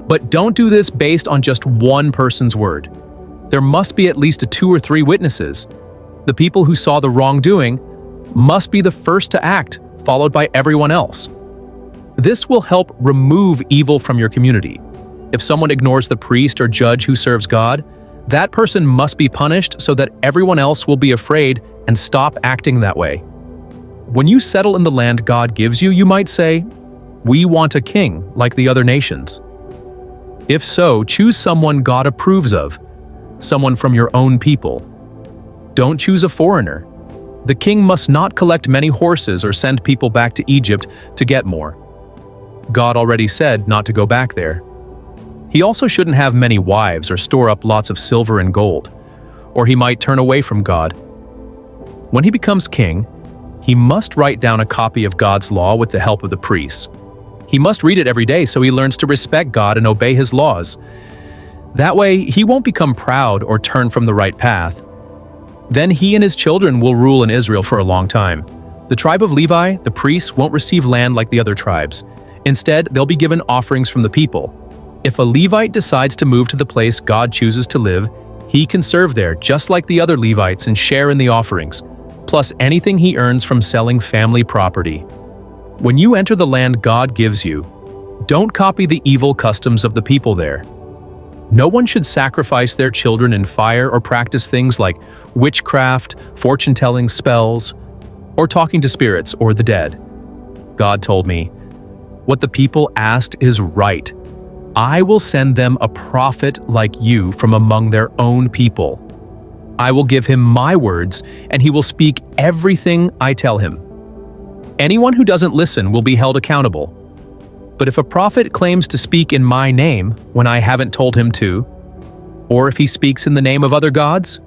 But don't do this based on just one person's word. There must be at least 2 or 3 witnesses. The people who saw the wrongdoing must be the first to act, followed by everyone else. This will help remove evil from your community. If someone ignores the priest or judge who serves God, that person must be punished so that everyone else will be afraid and stop acting that way. When you settle in the land God gives you, you might say, "We want a king like the other nations." If so, choose someone God approves of, someone from your own people. Don't choose a foreigner. The king must not collect many horses or send people back to Egypt to get more. God already said not to go back there. He also shouldn't have many wives or store up lots of silver and gold, or he might turn away from God. When he becomes king, he must write down a copy of God's law with the help of the priests. He must read it every day so he learns to respect God and obey his laws. That way, he won't become proud or turn from the right path. Then he and his children will rule in Israel for a long time. The tribe of Levi, the priests, won't receive land like the other tribes. Instead, they'll be given offerings from the people. If a Levite decides to move to the place God chooses to live, he can serve there just like the other Levites and share in the offerings, plus anything he earns from selling family property. When you enter the land God gives you, don't copy the evil customs of the people there. No one should sacrifice their children in fire or practice things like witchcraft, fortune-telling spells, or talking to spirits or the dead. God told me, "What the people asked is right. I will send them a prophet like you from among their own people. I will give him my words, and he will speak everything I tell him. Anyone who doesn't listen will be held accountable. But if a prophet claims to speak in my name when I haven't told him to, or if he speaks in the name of other gods,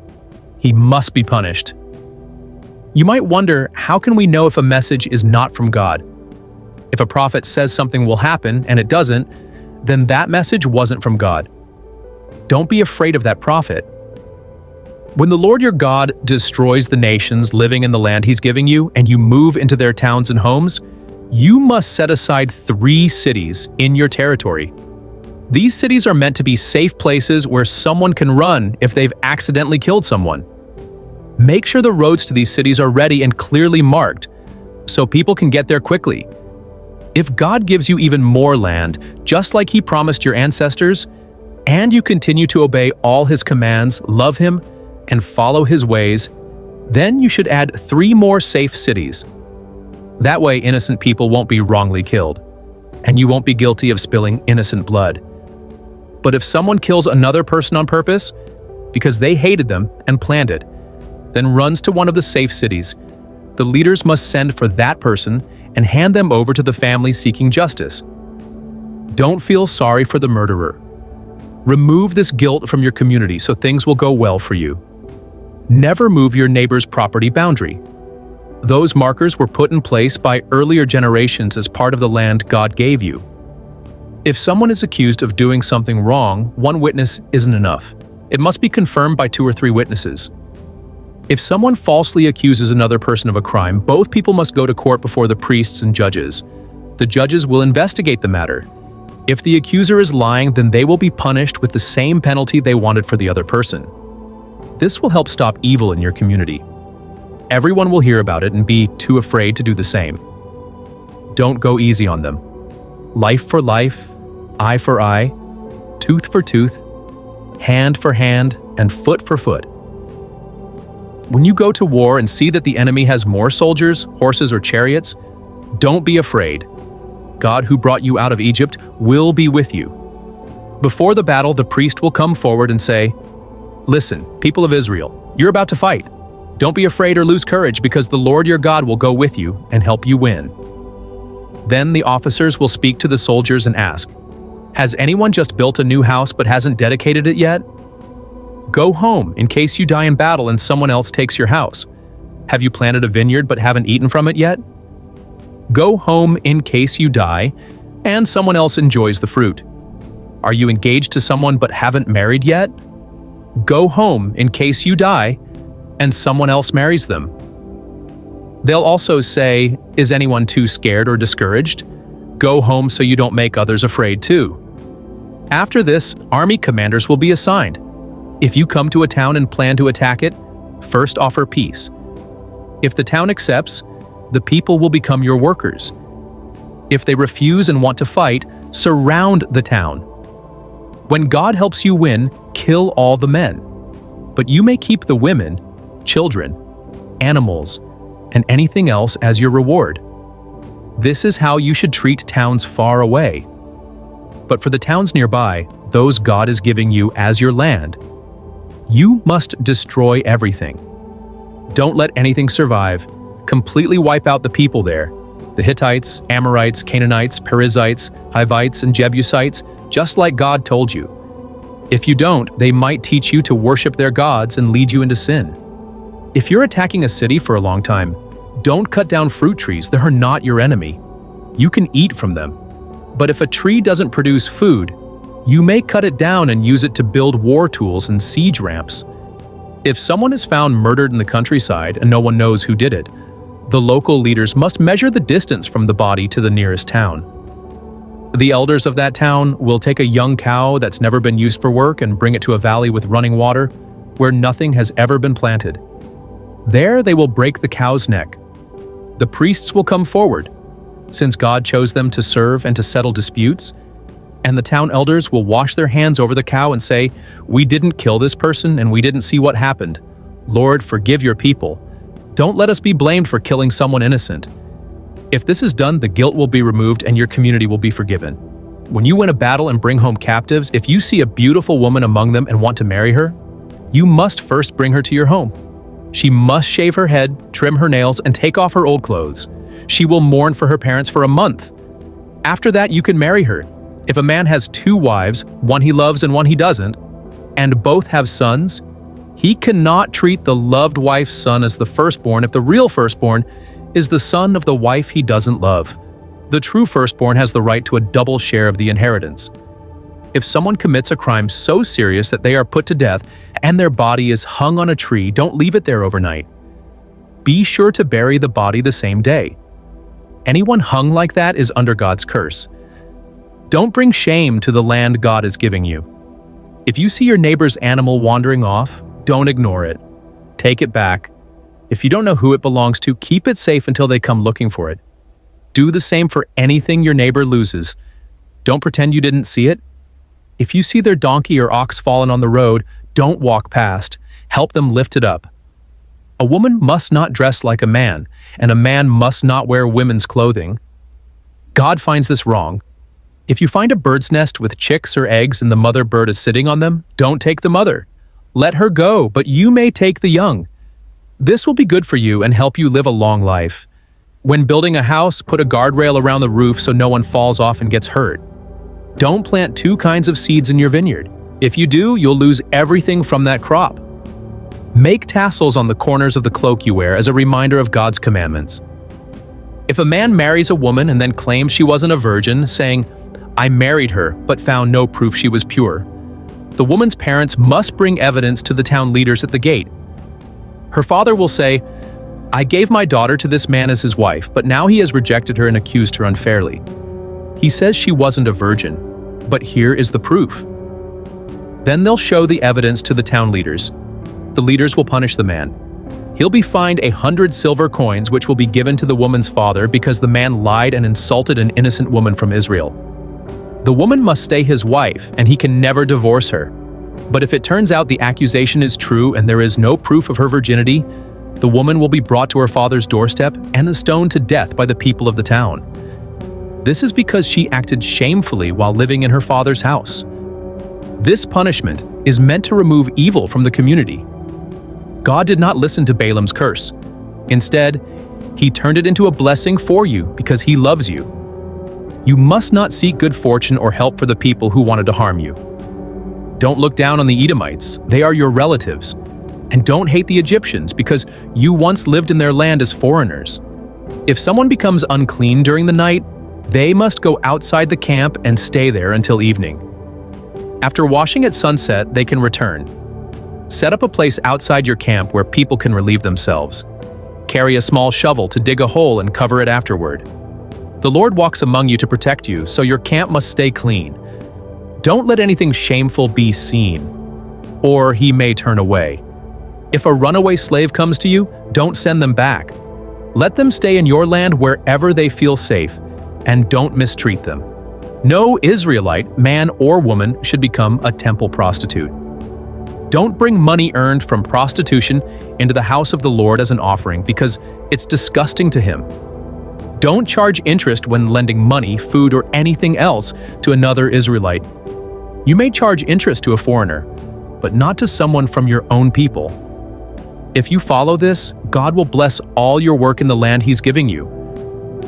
he must be punished." You might wonder, how can we know if a message is not from God? If a prophet says something will happen and it doesn't, then that message wasn't from God. Don't be afraid of that prophet. When the Lord your God destroys the nations living in the land he's giving you and you move into their towns and homes, you must set aside 3 cities in your territory. These cities are meant to be safe places where someone can run if they've accidentally killed someone. Make sure the roads to these cities are ready and clearly marked, so people can get there quickly. If God gives you even more land, just like he promised your ancestors, and you continue to obey all his commands, love him, and follow his ways, then you should add 3 more safe cities. That way, innocent people won't be wrongly killed, and you won't be guilty of spilling innocent blood. But if someone kills another person on purpose, because they hated them and planned it, then runs to one of the safe cities, the leaders must send for that person and hand them over to the family seeking justice. Don't feel sorry for the murderer. Remove this guilt from your community so things will go well for you. Never move your neighbor's property boundary. Those markers were put in place by earlier generations as part of the land God gave you. If someone is accused of doing something wrong, 1 witness isn't enough. It must be confirmed by 2 or 3 witnesses. If someone falsely accuses another person of a crime, both people must go to court before the priests and judges. The judges will investigate the matter. If the accuser is lying, then they will be punished with the same penalty they wanted for the other person. This will help stop evil in your community. Everyone will hear about it and be too afraid to do the same. Don't go easy on them. Life for life, eye for eye, tooth for tooth, hand for hand, and foot for foot. When you go to war and see that the enemy has more soldiers, horses, or chariots, don't be afraid. God, who brought you out of Egypt, will be with you. Before the battle, the priest will come forward and say, "Listen, people of Israel, you're about to fight. Don't be afraid or lose courage, because the Lord your God will go with you and help you win." Then the officers will speak to the soldiers and ask, "Has anyone just built a new house but hasn't dedicated it yet? Go home in case you die in battle and someone else takes your house. Have you planted a vineyard but haven't eaten from it yet? Go home in case you die and someone else enjoys the fruit. Are you engaged to someone but haven't married yet? Go home in case you die and someone else marries them." They'll also say, "Is anyone too scared or discouraged? Go home so you don't make others afraid too." After this, army commanders will be assigned. If you come to a town and plan to attack it, first offer peace. If the town accepts, the people will become your workers. If they refuse and want to fight, surround the town. When God helps you win, kill all the men. But you may keep the women, children, animals, and anything else as your reward. This is how you should treat towns far away. But for the towns nearby, those God is giving you as your land, you must destroy everything. Don't let anything survive. Completely wipe out the people there, the Hittites, Amorites, Canaanites, Perizzites, Hivites, and Jebusites, just like God told you. If you don't, they might teach you to worship their gods and lead you into sin. If you're attacking a city for a long time, don't cut down fruit trees. They are not your enemy. You can eat from them. But if a tree doesn't produce food, you may cut it down and use it to build war tools and siege ramps. If someone is found murdered in the countryside and no one knows who did it, the local leaders must measure the distance from the body to the nearest town. The elders of that town will take a young cow that's never been used for work and bring it to a valley with running water where nothing has ever been planted. There they will break the cow's neck. The priests will come forward, since God chose them to serve and to settle disputes, and the town elders will wash their hands over the cow and say, "We didn't kill this person and we didn't see what happened. Lord, forgive your people. Don't let us be blamed for killing someone innocent." If this is done, the guilt will be removed and your community will be forgiven. When you win a battle and bring home captives, if you see a beautiful woman among them and want to marry her, you must first bring her to your home. She must shave her head, trim her nails, and take off her old clothes. She will mourn for her parents for a month. After that, you can marry her. If a man has two wives, one he loves and one he doesn't, and both have sons, he cannot treat the loved wife's son as the firstborn if the real firstborn is the son of the wife he doesn't love. The true firstborn has the right to a double share of the inheritance. If someone commits a crime so serious that they are put to death and their body is hung on a tree, don't leave it there overnight. Be sure to bury the body the same day. Anyone hung like that is under God's curse. Don't bring shame to the land God is giving you. If you see your neighbor's animal wandering off, don't ignore it. Take it back. If you don't know who it belongs to, keep it safe until they come looking for it. Do the same for anything your neighbor loses. Don't pretend you didn't see it. If you see their donkey or ox fallen on the road, don't walk past. Help them lift it up. A woman must not dress like a man, and a man must not wear women's clothing. God finds this wrong. If you find a bird's nest with chicks or eggs and the mother bird is sitting on them, don't take the mother. Let her go, but you may take the young. This will be good for you and help you live a long life. When building a house, put a guardrail around the roof so no one falls off and gets hurt. Don't plant two kinds of seeds in your vineyard. If you do, you'll lose everything from that crop. Make tassels on the corners of the cloak you wear as a reminder of God's commandments. If a man marries a woman and then claims she wasn't a virgin, saying, "I married her, but found no proof she was pure," the woman's parents must bring evidence to the town leaders at the gate. Her father will say, "I gave my daughter to this man as his wife, but now he has rejected her and accused her unfairly. He says she wasn't a virgin, but here is the proof." Then they'll show the evidence to the town leaders. The leaders will punish the man. He'll be fined 100 silver coins, which will be given to the woman's father because the man lied and insulted an innocent woman from Israel. The woman must stay his wife, and he can never divorce her. But if it turns out the accusation is true and there is no proof of her virginity, the woman will be brought to her father's doorstep and stoned to death by the people of the town. This is because she acted shamefully while living in her father's house. This punishment is meant to remove evil from the community. God did not listen to Balaam's curse. Instead, he turned it into a blessing for you because he loves you. You must not seek good fortune or help for the people who wanted to harm you. Don't look down on the Edomites, they are your relatives. And don't hate the Egyptians because you once lived in their land as foreigners. If someone becomes unclean during the night, they must go outside the camp and stay there until evening. After washing at sunset, they can return. Set up a place outside your camp where people can relieve themselves. Carry a small shovel to dig a hole and cover it afterward. The Lord walks among you to protect you, so your camp must stay clean. Don't let anything shameful be seen, or he may turn away. If a runaway slave comes to you, don't send them back. Let them stay in your land wherever they feel safe, and don't mistreat them. No Israelite, man or woman, should become a temple prostitute. Don't bring money earned from prostitution into the house of the Lord as an offering because it's disgusting to him. Don't charge interest when lending money, food, or anything else to another Israelite. You may charge interest to a foreigner, but not to someone from your own people. If you follow this, God will bless all your work in the land he's giving you.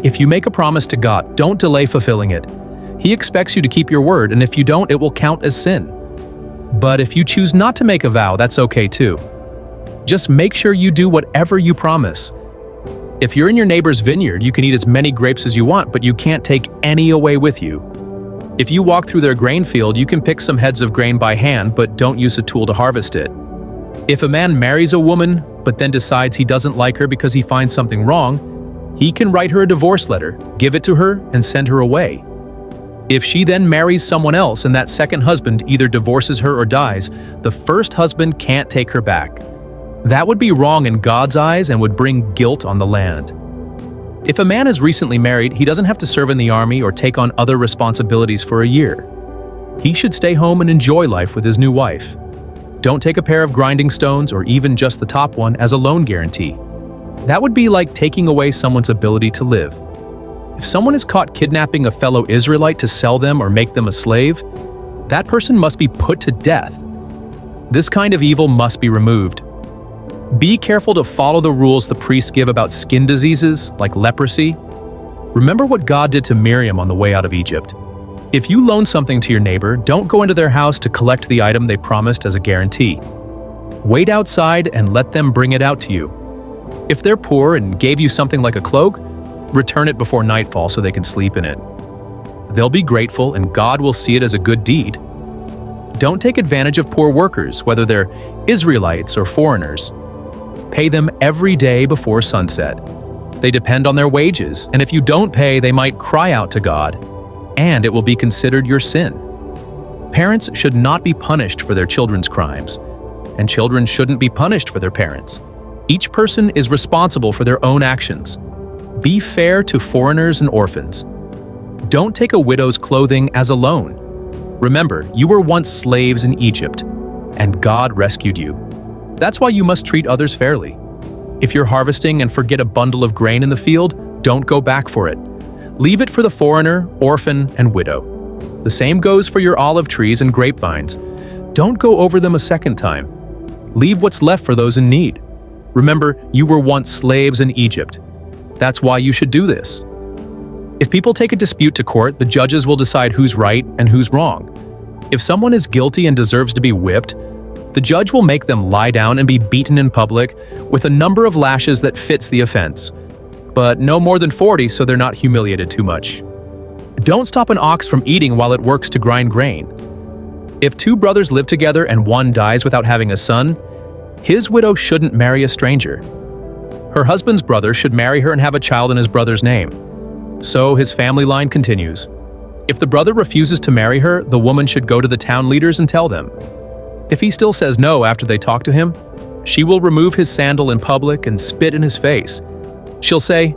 If you make a promise to God, don't delay fulfilling it. He expects you to keep your word, and if you don't, it will count as sin. But if you choose not to make a vow, that's okay too. Just make sure you do whatever you promise. If you're in your neighbor's vineyard, you can eat as many grapes as you want, but you can't take any away with you. If you walk through their grain field, you can pick some heads of grain by hand, but don't use a tool to harvest it. If a man marries a woman, but then decides he doesn't like her because he finds something wrong, he can write her a divorce letter, give it to her, and send her away. If she then marries someone else and that second husband either divorces her or dies, the first husband can't take her back. That would be wrong in God's eyes and would bring guilt on the land. If a man is recently married, he doesn't have to serve in the army or take on other responsibilities for a year. He should stay home and enjoy life with his new wife. Don't take a pair of grinding stones or even just the top one as a loan guarantee. That would be like taking away someone's ability to live. If someone is caught kidnapping a fellow Israelite to sell them or make them a slave, that person must be put to death. This kind of evil must be removed. Be careful to follow the rules the priests give about skin diseases, like leprosy. Remember what God did to Miriam on the way out of Egypt. If you loan something to your neighbor, don't go into their house to collect the item they promised as a guarantee. Wait outside and let them bring it out to you. If they're poor and gave you something like a cloak, return it before nightfall so they can sleep in it. They'll be grateful and God will see it as a good deed. Don't take advantage of poor workers, whether they're Israelites or foreigners. Pay them every day before sunset. They depend on their wages, and if you don't pay, they might cry out to God, and it will be considered your sin. Parents should not be punished for their children's crimes, and children shouldn't be punished for their parents. Each person is responsible for their own actions. Be fair to foreigners and orphans. Don't take a widow's clothing as a loan. Remember, you were once slaves in Egypt, and God rescued you. That's why you must treat others fairly. If you're harvesting and forget a bundle of grain in the field, don't go back for it. Leave it for the foreigner, orphan, and widow. The same goes for your olive trees and grapevines. Don't go over them a second time. Leave what's left for those in need. Remember, you were once slaves in Egypt. That's why you should do this. If people take a dispute to court, the judges will decide who's right and who's wrong. If someone is guilty and deserves to be whipped, the judge will make them lie down and be beaten in public with a number of lashes that fits the offense, but no more than 40 so they're not humiliated too much. Don't stop an ox from eating while it works to grind grain. If two brothers live together and one dies without having a son, his widow shouldn't marry a stranger. Her husband's brother should marry her and have a child in his brother's name. So his family line continues. If the brother refuses to marry her, the woman should go to the town leaders and tell them. If he still says no after they talk to him, she will remove his sandal in public and spit in his face. She'll say,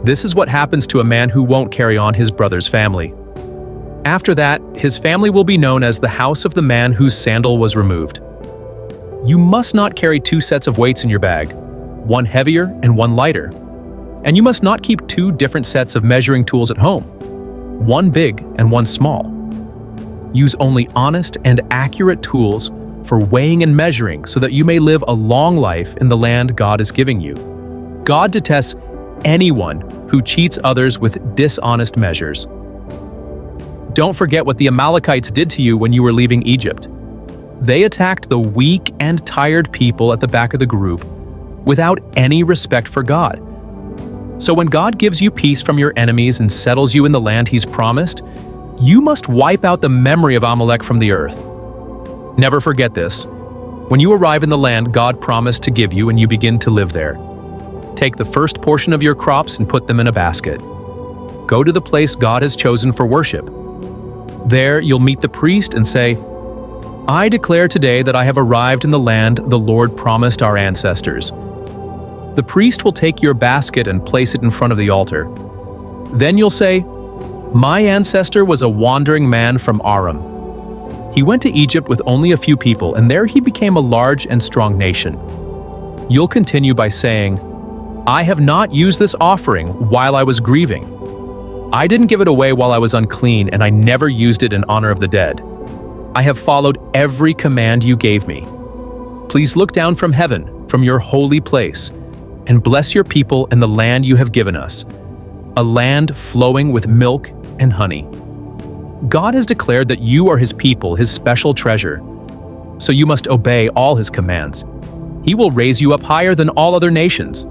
"This is what happens to a man who won't carry on his brother's family." After that, his family will be known as the house of the man whose sandal was removed. You must not carry 2 sets of weights in your bag, one heavier and one lighter. And you must not keep 2 different sets of measuring tools at home, one big and one small. Use only honest and accurate tools for weighing and measuring so that you may live a long life in the land God is giving you. God detests anyone who cheats others with dishonest measures. Don't forget what the Amalekites did to you when you were leaving Egypt. They attacked the weak and tired people at the back of the group without any respect for God. So when God gives you peace from your enemies and settles you in the land He's promised, you must wipe out the memory of Amalek from the earth. Never forget this. When you arrive in the land God promised to give you and you begin to live there, take the first portion of your crops and put them in a basket. Go to the place God has chosen for worship. There you'll meet the priest and say, "I declare today that I have arrived in the land the Lord promised our ancestors." The priest will take your basket and place it in front of the altar. Then you'll say, "My ancestor was a wandering man from Aram. He went to Egypt with only a few people, and there he became a large and strong nation." You'll continue by saying, "I have not used this offering while I was grieving. I didn't give it away while I was unclean, and I never used it in honor of the dead. I have followed every command you gave me. Please look down from heaven, from your holy place, and bless your people and the land you have given us, a land flowing with milk and honey." God has declared that you are His people, His special treasure, so you must obey all His commands. He will raise you up higher than all other nations.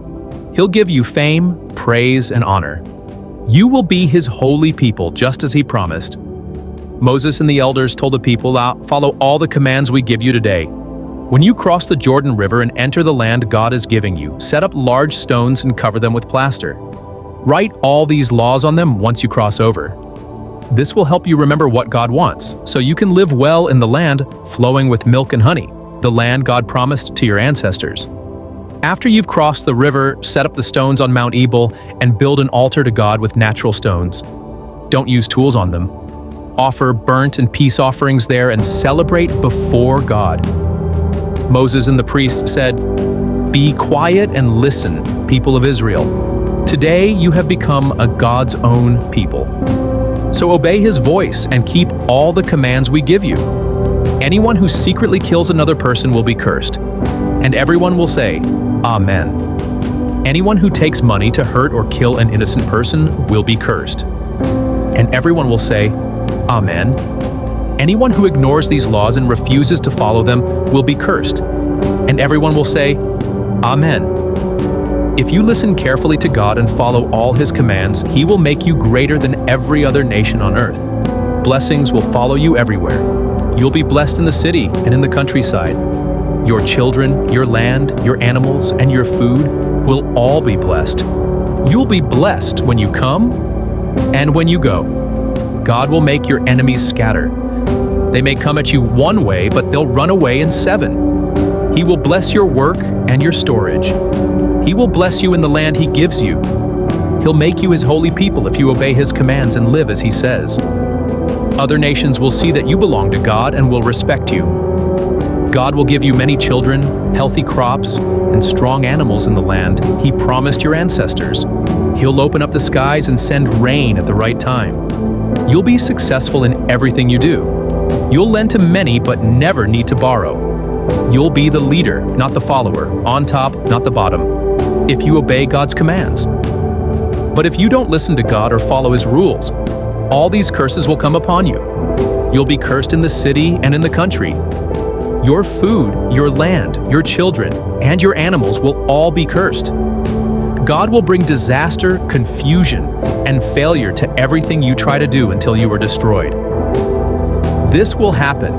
He'll give you fame, praise, and honor. You will be His holy people, just as He promised. Moses and the elders told the people, "Follow all the commands we give you today. When you cross the Jordan River and enter the land God is giving you, set up large stones and cover them with plaster. Write all these laws on them once you cross over. This will help you remember what God wants, so you can live well in the land flowing with milk and honey, the land God promised to your ancestors. After you've crossed the river, set up the stones on Mount Ebal and build an altar to God with natural stones. Don't use tools on them. Offer burnt and peace offerings there and celebrate before God." Moses and the priests said, "Be quiet and listen, people of Israel. Today you have become a God's own people. So obey His voice and keep all the commands we give you. Anyone who secretly kills another person will be cursed, and everyone will say, 'Amen.' Anyone who takes money to hurt or kill an innocent person will be cursed, and everyone will say, 'Amen.' Anyone who ignores these laws and refuses to follow them will be cursed, and everyone will say, 'Amen.' If you listen carefully to God and follow all His commands, He will make you greater than every other nation on earth. Blessings will follow you everywhere. You'll be blessed in the city and in the countryside. Your children, your land, your animals, and your food will all be blessed. You'll be blessed when you come and when you go. God will make your enemies scatter. They may come at you one way, but they'll run away in 7. He will bless your work and your storage. He will bless you in the land He gives you. He'll make you His holy people if you obey His commands and live as He says. Other nations will see that you belong to God and will respect you. God will give you many children, healthy crops, and strong animals in the land He promised your ancestors. He'll open up the skies and send rain at the right time. You'll be successful in everything you do. You'll lend to many but never need to borrow. You'll be the leader, not the follower, on top, not the bottom, if you obey God's commands. But if you don't listen to God or follow His rules, all these curses will come upon you. You'll be cursed in the city and in the country. Your food, your land, your children, and your animals will all be cursed. God will bring disaster, confusion, and failure to everything you try to do until you are destroyed. This will happen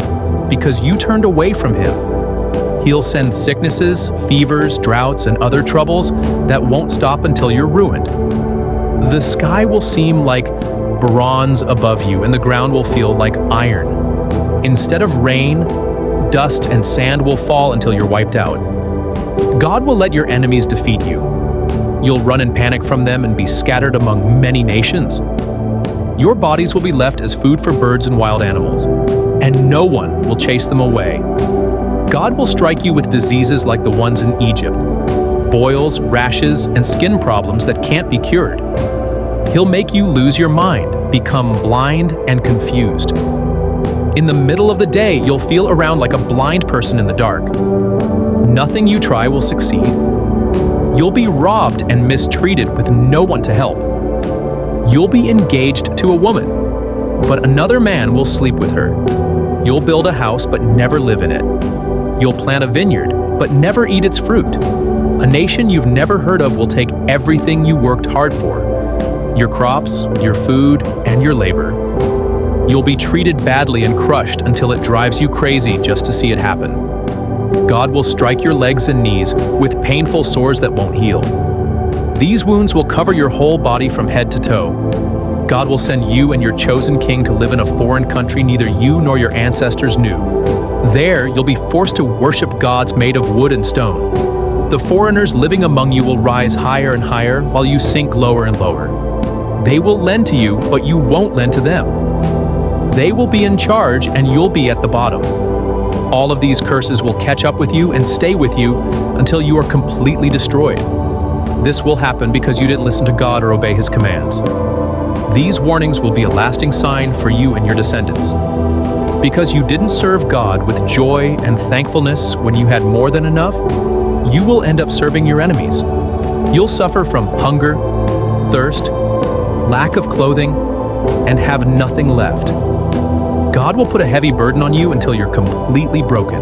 because you turned away from Him. He'll send sicknesses, fevers, droughts, and other troubles that won't stop until you're ruined. The sky will seem like bronze above you, and the ground will feel like iron. Instead of rain, dust and sand will fall until you're wiped out. God will let your enemies defeat you. You'll run in panic from them and be scattered among many nations. Your bodies will be left as food for birds and wild animals, and no one will chase them away. God will strike you with diseases like the ones in Egypt, boils, rashes, and skin problems that can't be cured. He'll make you lose your mind, become blind and confused. In the middle of the day, you'll feel around like a blind person in the dark. Nothing you try will succeed. You'll be robbed and mistreated with no one to help. You'll be engaged to a woman, but another man will sleep with her. You'll build a house but never live in it. You'll plant a vineyard but never eat its fruit. A nation you've never heard of will take everything you worked hard for: your crops, your food, and your labor. You'll be treated badly and crushed until it drives you crazy just to see it happen. God will strike your legs and knees with painful sores that won't heal. These wounds will cover your whole body from head to toe. God will send you and your chosen king to live in a foreign country neither you nor your ancestors knew. There, you'll be forced to worship gods made of wood and stone. The foreigners living among you will rise higher and higher while you sink lower and lower. They will lend to you, but you won't lend to them. They will be in charge and you'll be at the bottom. All of these curses will catch up with you and stay with you until you are completely destroyed. This will happen because you didn't listen to God or obey His commands. These warnings will be a lasting sign for you and your descendants. Because you didn't serve God with joy and thankfulness when you had more than enough, you will end up serving your enemies. You'll suffer from hunger, thirst, lack of clothing, and have nothing left. God will put a heavy burden on you until you're completely broken.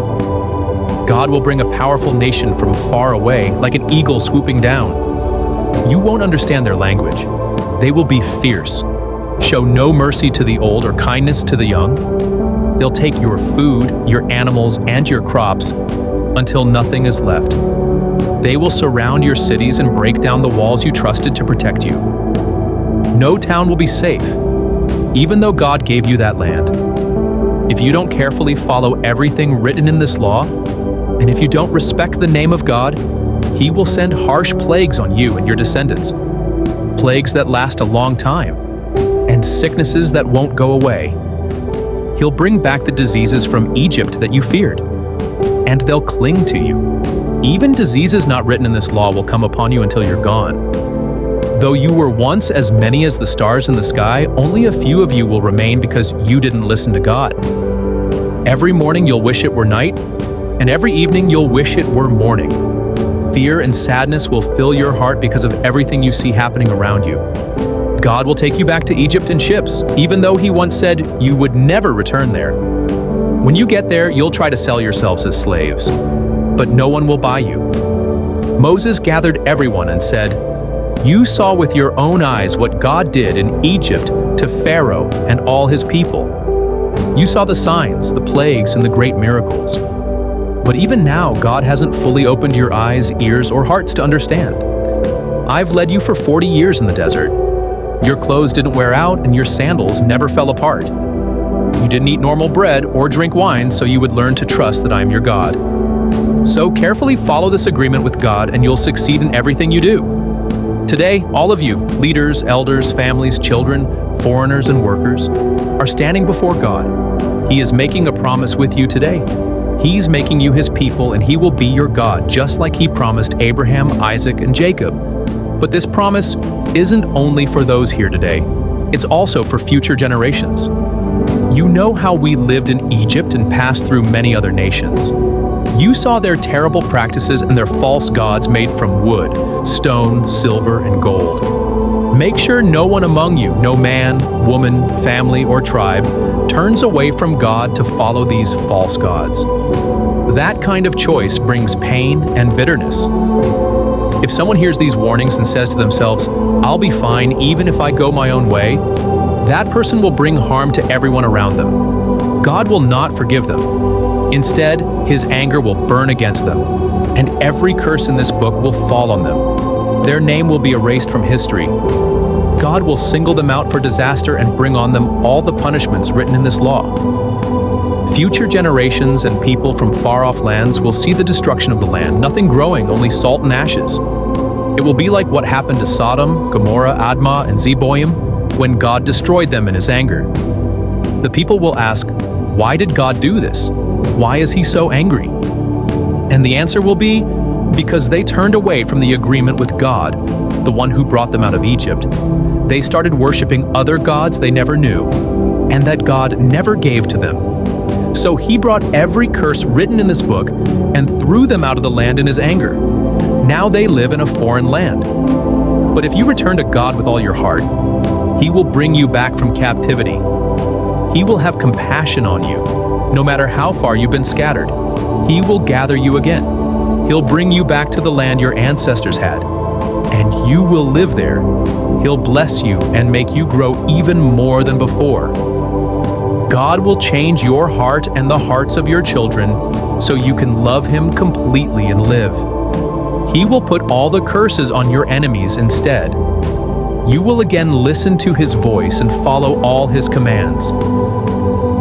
God will bring a powerful nation from far away, like an eagle swooping down. You won't understand their language. They will be fierce, show no mercy to the old or kindness to the young. They'll take your food, your animals, and your crops until nothing is left. They will surround your cities and break down the walls you trusted to protect you. No town will be safe, even though God gave you that land. If you don't carefully follow everything written in this law, and if you don't respect the name of God, He will send harsh plagues on you and your descendants, plagues that last a long time, and sicknesses that won't go away. He'll bring back the diseases from Egypt that you feared, and they'll cling to you. Even diseases not written in this law will come upon you until you're gone. Though you were once as many as the stars in the sky, only a few of you will remain because you didn't listen to God. Every morning you'll wish it were night, and every evening you'll wish it were morning. Fear and sadness will fill your heart because of everything you see happening around you. God will take you back to Egypt in ships, even though He once said you would never return there. When you get there, you'll try to sell yourselves as slaves, but no one will buy you. Moses gathered everyone and said, "You saw with your own eyes what God did in Egypt to Pharaoh and all his people. You saw the signs, the plagues, and the great miracles. But even now, God hasn't fully opened your eyes, ears, or hearts to understand. I've led you for 40 years in the desert. Your clothes didn't wear out, and your sandals never fell apart. You didn't eat normal bread or drink wine, so you would learn to trust that I am your God. So carefully follow this agreement with God, and you'll succeed in everything you do. Today, all of you, leaders, elders, families, children, foreigners, and workers, are standing before God. He is making a promise with you today. He's making you His people, and He will be your God, just like He promised Abraham, Isaac, and Jacob. But this promise isn't only for those here today. It's also for future generations. You know how we lived in Egypt and passed through many other nations. You saw their terrible practices and their false gods made from wood, stone, silver, and gold. Make sure no one among you, no man, woman, family, or tribe, turns away from God to follow these false gods. That kind of choice brings pain and bitterness. If someone hears these warnings and says to themselves, "I'll be fine even if I go my own way," that person will bring harm to everyone around them. God will not forgive them. Instead, His anger will burn against them, and every curse in this book will fall on them. Their name will be erased from history. God will single them out for disaster and bring on them all the punishments written in this law. Future generations and people from far-off lands will see the destruction of the land, nothing growing, only salt and ashes. It will be like what happened to Sodom, Gomorrah, Admah, and Zeboim, when God destroyed them in his anger. The people will ask, "Why did God do this? Why is he so angry?" And the answer will be, because they turned away from the agreement with God, the one who brought them out of Egypt. They started worshiping other gods they never knew, and that God never gave to them. So he brought every curse written in this book and threw them out of the land in his anger. Now they live in a foreign land. But if you return to God with all your heart, he will bring you back from captivity. He will have compassion on you, no matter how far you've been scattered. He will gather you again. He'll bring you back to the land your ancestors had, and you will live there. He'll bless you and make you grow even more than before. God will change your heart and the hearts of your children so you can love him completely and live. He will put all the curses on your enemies instead. You will again listen to his voice and follow all his commands.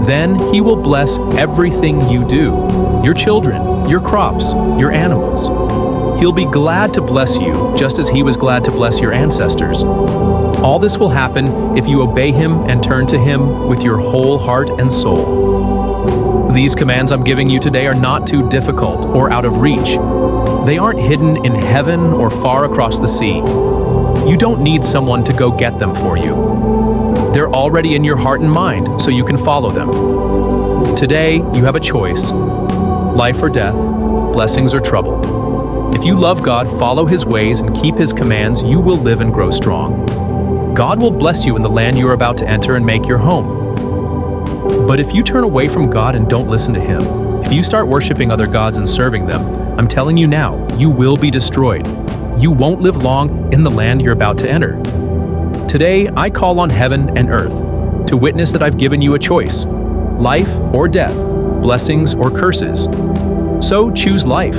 Then he will bless everything you do, your children, your crops, your animals. He'll be glad to bless you, just as he was glad to bless your ancestors. All this will happen if you obey him and turn to him with your whole heart and soul. These commands I'm giving you today are not too difficult or out of reach. They aren't hidden in heaven or far across the sea. You don't need someone to go get them for you. They're already in your heart and mind, so you can follow them. Today, you have a choice: life or death, blessings or trouble. If you love God, follow his ways, and keep his commands, you will live and grow strong. God will bless you in the land you are about to enter and make your home. But if you turn away from God and don't listen to him, if you start worshiping other gods and serving them, I'm telling you now, you will be destroyed. You won't live long in the land you're about to enter. Today, I call on heaven and earth to witness that I've given you a choice: life or death, blessings or curses. So choose life.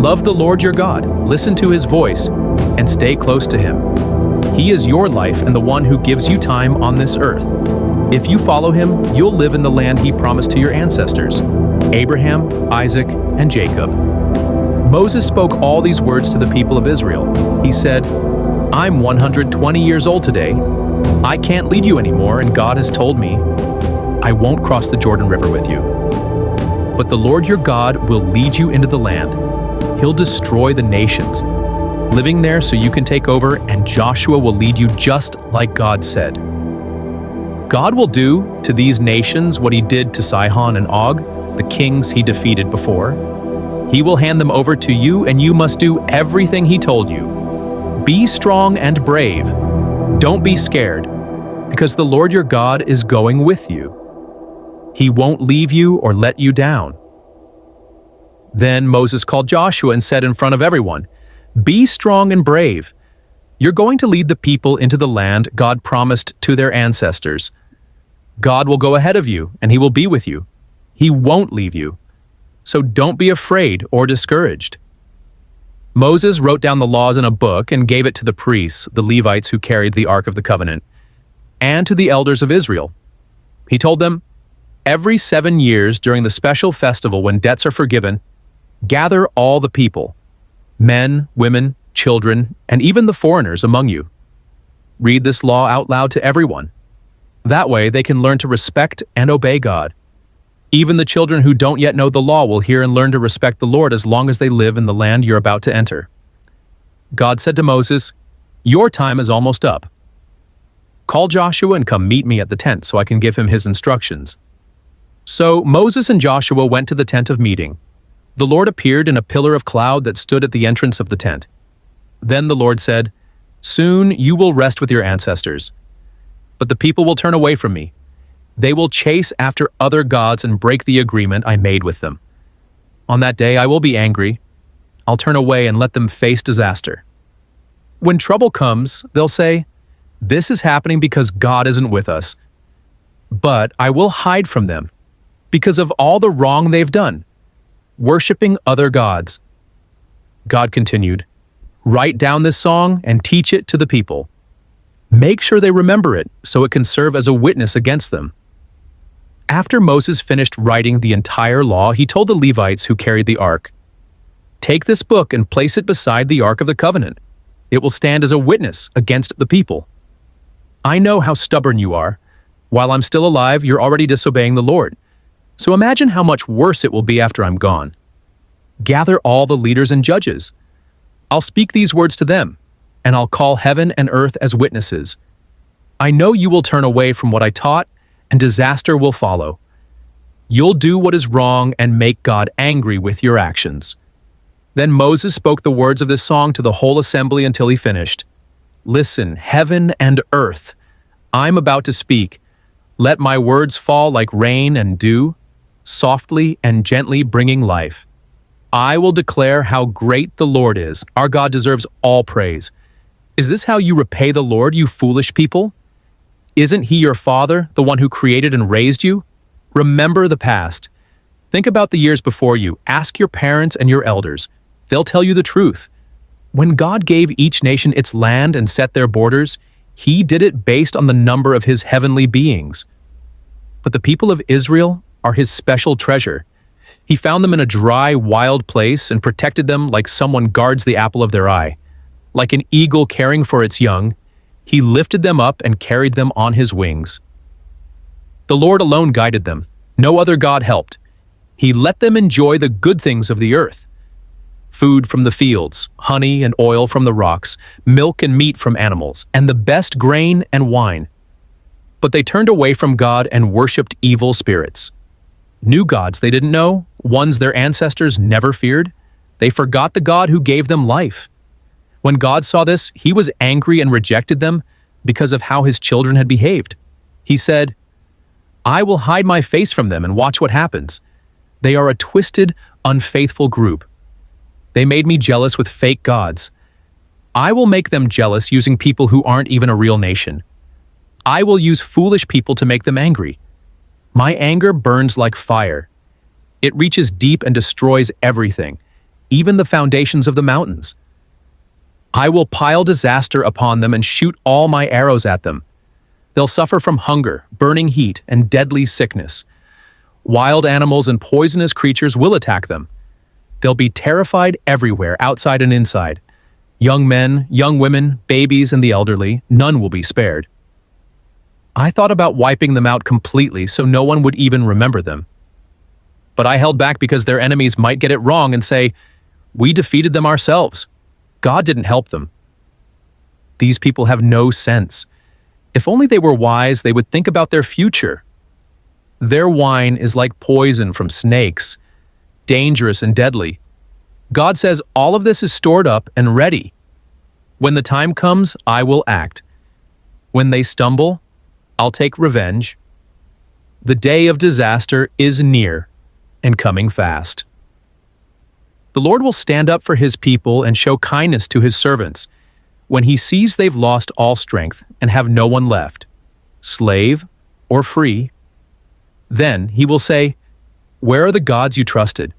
Love the Lord your God, listen to his voice, and stay close to him. He is your life and the one who gives you time on this earth. If you follow him, you'll live in the land he promised to your ancestors, Abraham, Isaac, and Jacob. Moses spoke all these words to the people of Israel. He said, "I'm 120 years old today. I can't lead you anymore, and God has told me, I won't cross the Jordan River with you. But the Lord your God will lead you into the land. He'll destroy the nations, living there so you can take over, and Joshua will lead you just like God said." God will do to these nations what he did to Sihon and Og, the kings he defeated before. He will hand them over to you, and you must do everything he told you. Be strong and brave. Don't be scared, because the Lord your God is going with you. He won't leave you or let you down. Then Moses called Joshua and said in front of everyone, "Be strong and brave. You're going to lead the people into the land God promised to their ancestors. God will go ahead of you, and he will be with you. He won't leave you. So don't be afraid or discouraged." Moses wrote down the laws in a book and gave it to the priests, the Levites who carried the Ark of the Covenant, and to the elders of Israel. He told them, "Every 7 years during the special festival when debts are forgiven, gather all the people, men, women, children, and even the foreigners among you. Read this law out loud to everyone. That way they can learn to respect and obey God. Even the children who don't yet know the law will hear and learn to respect the Lord as long as they live in the land you're about to enter." God said to Moses, "Your time is almost up. Call Joshua and come meet me at the tent so I can give him his instructions." So Moses and Joshua went to the tent of meeting. The Lord appeared in a pillar of cloud that stood at the entrance of the tent. Then the Lord said, "Soon you will rest with your ancestors. But the people will turn away from me. They will chase after other gods and break the agreement I made with them. On that day I will be angry. I'll turn away and let them face disaster. When trouble comes, they'll say, 'This is happening because God isn't with us.' But I will hide from them because of all the wrong they've done, worshiping other gods." God continued, "Write down this song and teach it to the people. Make sure they remember it so it can serve as a witness against them." After Moses finished writing the entire law, he told the Levites who carried the ark, "Take this book and place it beside the Ark of the Covenant. It will stand as a witness against the people." I know how stubborn you are. While I'm still alive, you're already disobeying the Lord. So imagine how much worse it will be after I'm gone. Gather all the leaders and judges. I'll speak these words to them, and I'll call heaven and earth as witnesses. I know you will turn away from what I taught, and disaster will follow. You'll do what is wrong and make God angry with your actions." Then Moses spoke the words of this song to the whole assembly until he finished. "Listen, heaven and earth, I'm about to speak. Let my words fall like rain and dew, softly and gently bringing life. I will declare how great the Lord is. Our God deserves all praise. Is this how you repay the Lord, you foolish people? Isn't he your father, the one who created and raised you? Remember the past. Think about the years before you. Ask your parents and your elders. They'll tell you the truth. When God gave each nation its land and set their borders, he did it based on the number of his heavenly beings. But the people of Israel are his special treasure. He found them in a dry, wild place and protected them like someone guards the apple of their eye. Like an eagle caring for its young, he lifted them up and carried them on his wings. The Lord alone guided them. No other God helped. He let them enjoy the good things of the earth. Food from the fields, honey and oil from the rocks, milk and meat from animals, and the best grain and wine. But they turned away from God and worshipped evil spirits. New gods they didn't know, ones their ancestors never feared. They forgot the God who gave them life. When God saw this, he was angry and rejected them because of how his children had behaved. He said, "I will hide my face from them and watch what happens. They are a twisted, unfaithful group. They made me jealous with fake gods. I will make them jealous using people who aren't even a real nation. I will use foolish people to make them angry. My anger burns like fire. It reaches deep and destroys everything, even the foundations of the mountains. I will pile disaster upon them and shoot all my arrows at them. They'll suffer from hunger, burning heat, and deadly sickness. Wild animals and poisonous creatures will attack them. They'll be terrified everywhere, outside and inside. Young men, young women, babies, and the elderly, none will be spared. I thought about wiping them out completely so no one would even remember them. But I held back because their enemies might get it wrong and say, 'We defeated them ourselves. God didn't help them.' These people have no sense. If only they were wise, they would think about their future. Their wine is like poison from snakes, dangerous and deadly. God says all of this is stored up and ready. When the time comes, I will act. When they stumble, I'll take revenge. The day of disaster is near and coming fast. The Lord will stand up for his people and show kindness to his servants when he sees they've lost all strength and have no one left, slave or free. Then he will say, 'Where are the gods you trusted?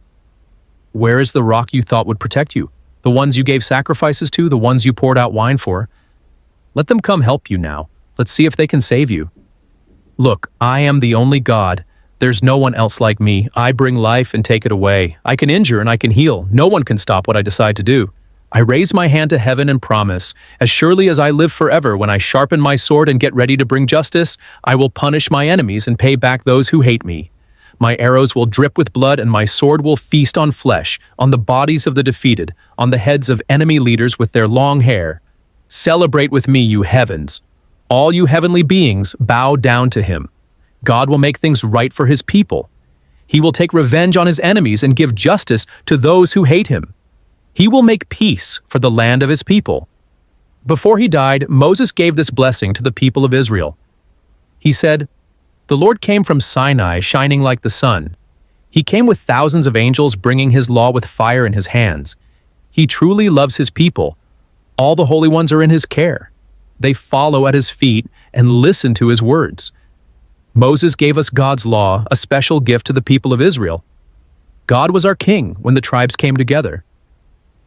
Where is the rock you thought would protect you? The ones you gave sacrifices to, the ones you poured out wine for? Let them come help you now. Let's see if they can save you. Look, I am the only God. There's no one else like me. I bring life and take it away. I can injure and I can heal. No one can stop what I decide to do. I raise my hand to heaven and promise, as surely as I live forever, when I sharpen my sword and get ready to bring justice, I will punish my enemies and pay back those who hate me. My arrows will drip with blood and my sword will feast on flesh, on the bodies of the defeated, on the heads of enemy leaders with their long hair. Celebrate with me, you heavens. All you heavenly beings, bow down to him. God will make things right for his people. He will take revenge on his enemies and give justice to those who hate him. He will make peace for the land of his people." Before he died, Moses gave this blessing to the people of Israel. He said, "The Lord came from Sinai, shining like the sun. He came with thousands of angels, bringing his law with fire in his hands. He truly loves his people. All the holy ones are in his care. They follow at his feet and listen to his words." Moses gave us God's law, a special gift to the people of Israel. God was our king when the tribes came together.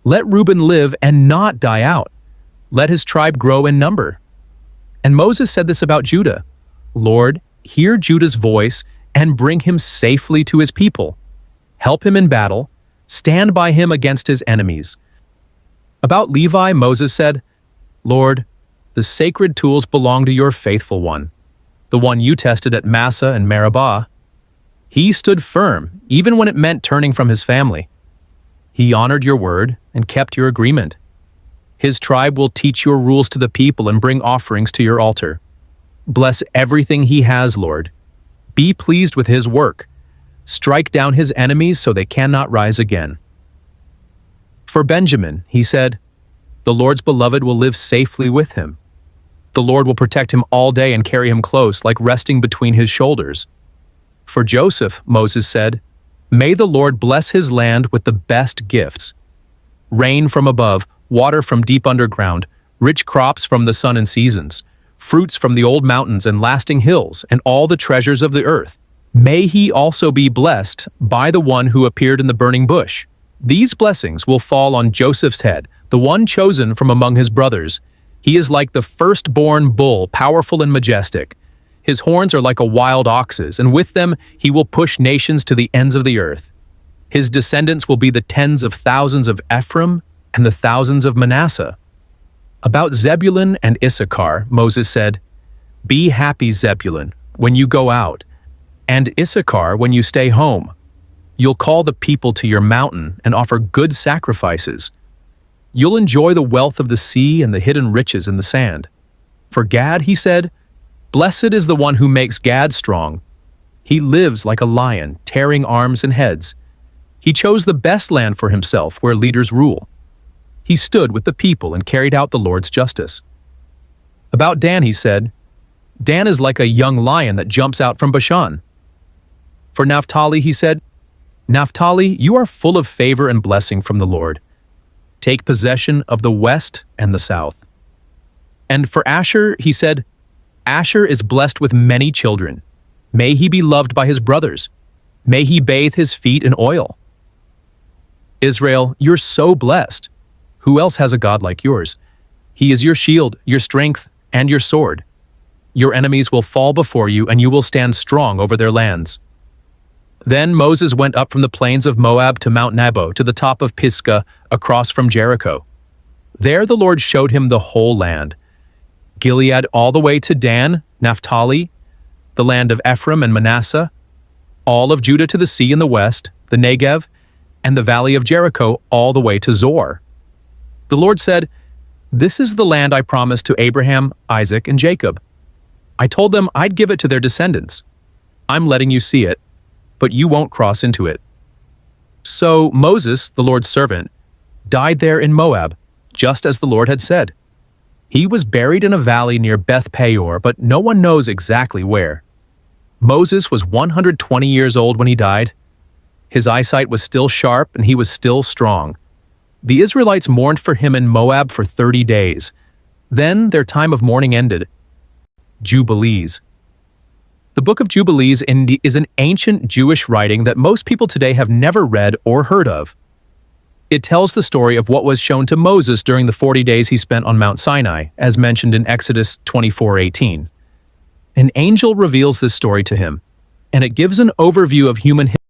Let Reuben live and not die out. Let his tribe grow in number. And Moses said this about Judah. Lord, hear Judah's voice and bring him safely to his people. Help him in battle. Stand by him against his enemies. About Levi, Moses said, Lord, the sacred tools belong to your faithful one, the one you tested at Massa and Meribah. He stood firm, even when it meant turning from his family. He honored your word and kept your agreement. His tribe will teach your rules to the people and bring offerings to your altar. Bless everything he has, Lord. Be pleased with his work. Strike down his enemies so they cannot rise again. For Benjamin, he said, the Lord's beloved will live safely with him. The Lord will protect him all day and carry him close, like resting between his shoulders. For Joseph, Moses said, may the Lord bless his land with the best gifts. Rain from above, water from deep underground, rich crops from the sun and seasons, fruits from the old mountains and lasting hills, and all the treasures of the earth. May he also be blessed by the one who appeared in the burning bush. These blessings will fall on Joseph's head, the one chosen from among his brothers. He is like the firstborn bull, powerful and majestic. His horns are like a wild ox's, and with them he will push nations to the ends of the earth. His descendants will be the tens of thousands of Ephraim and the thousands of Manasseh. About Zebulun and Issachar, Moses said, be happy, Zebulun, when you go out, and Issachar when you stay home. You'll call the people to your mountain and offer good sacrifices. You'll enjoy the wealth of the sea and the hidden riches in the sand. For Gad, he said, blessed is the one who makes Gad strong. He lives like a lion, tearing arms and heads. He chose the best land for himself where leaders rule. He stood with the people and carried out the Lord's justice. About Dan, he said, Dan is like a young lion that jumps out from Bashan. For Naphtali, he said, Naphtali, you are full of favor and blessing from the Lord. Take possession of the west and the south. And for Asher, he said, Asher is blessed with many children. May he be loved by his brothers. May he bathe his feet in oil. Israel, you're so blessed. Who else has a God like yours? He is your shield, your strength, and your sword. Your enemies will fall before you, and you will stand strong over their lands. Then Moses went up from the plains of Moab to Mount Nebo, to the top of Pisgah, across from Jericho. There the Lord showed him the whole land, Gilead all the way to Dan, Naphtali, the land of Ephraim and Manasseh, all of Judah to the sea in the west, the Negev, and the valley of Jericho all the way to Zor. The Lord said, this is the land I promised to Abraham, Isaac, and Jacob. I told them I'd give it to their descendants. I'm letting you see it, but you won't cross into it. So Moses, the Lord's servant, died there in Moab, just as the Lord had said. He was buried in a valley near Beth Peor, but no one knows exactly where. Moses was 120 years old when he died. His eyesight was still sharp and he was still strong. The Israelites mourned for him in Moab for 30 days. Then their time of mourning ended. Jubilees. The Book of Jubilees is an ancient Jewish writing that most people today have never read or heard of. It tells the story of what was shown to Moses during the 40 days he spent on Mount Sinai, as mentioned in Exodus 24:18. An angel reveals this story to him, and it gives an overview of human history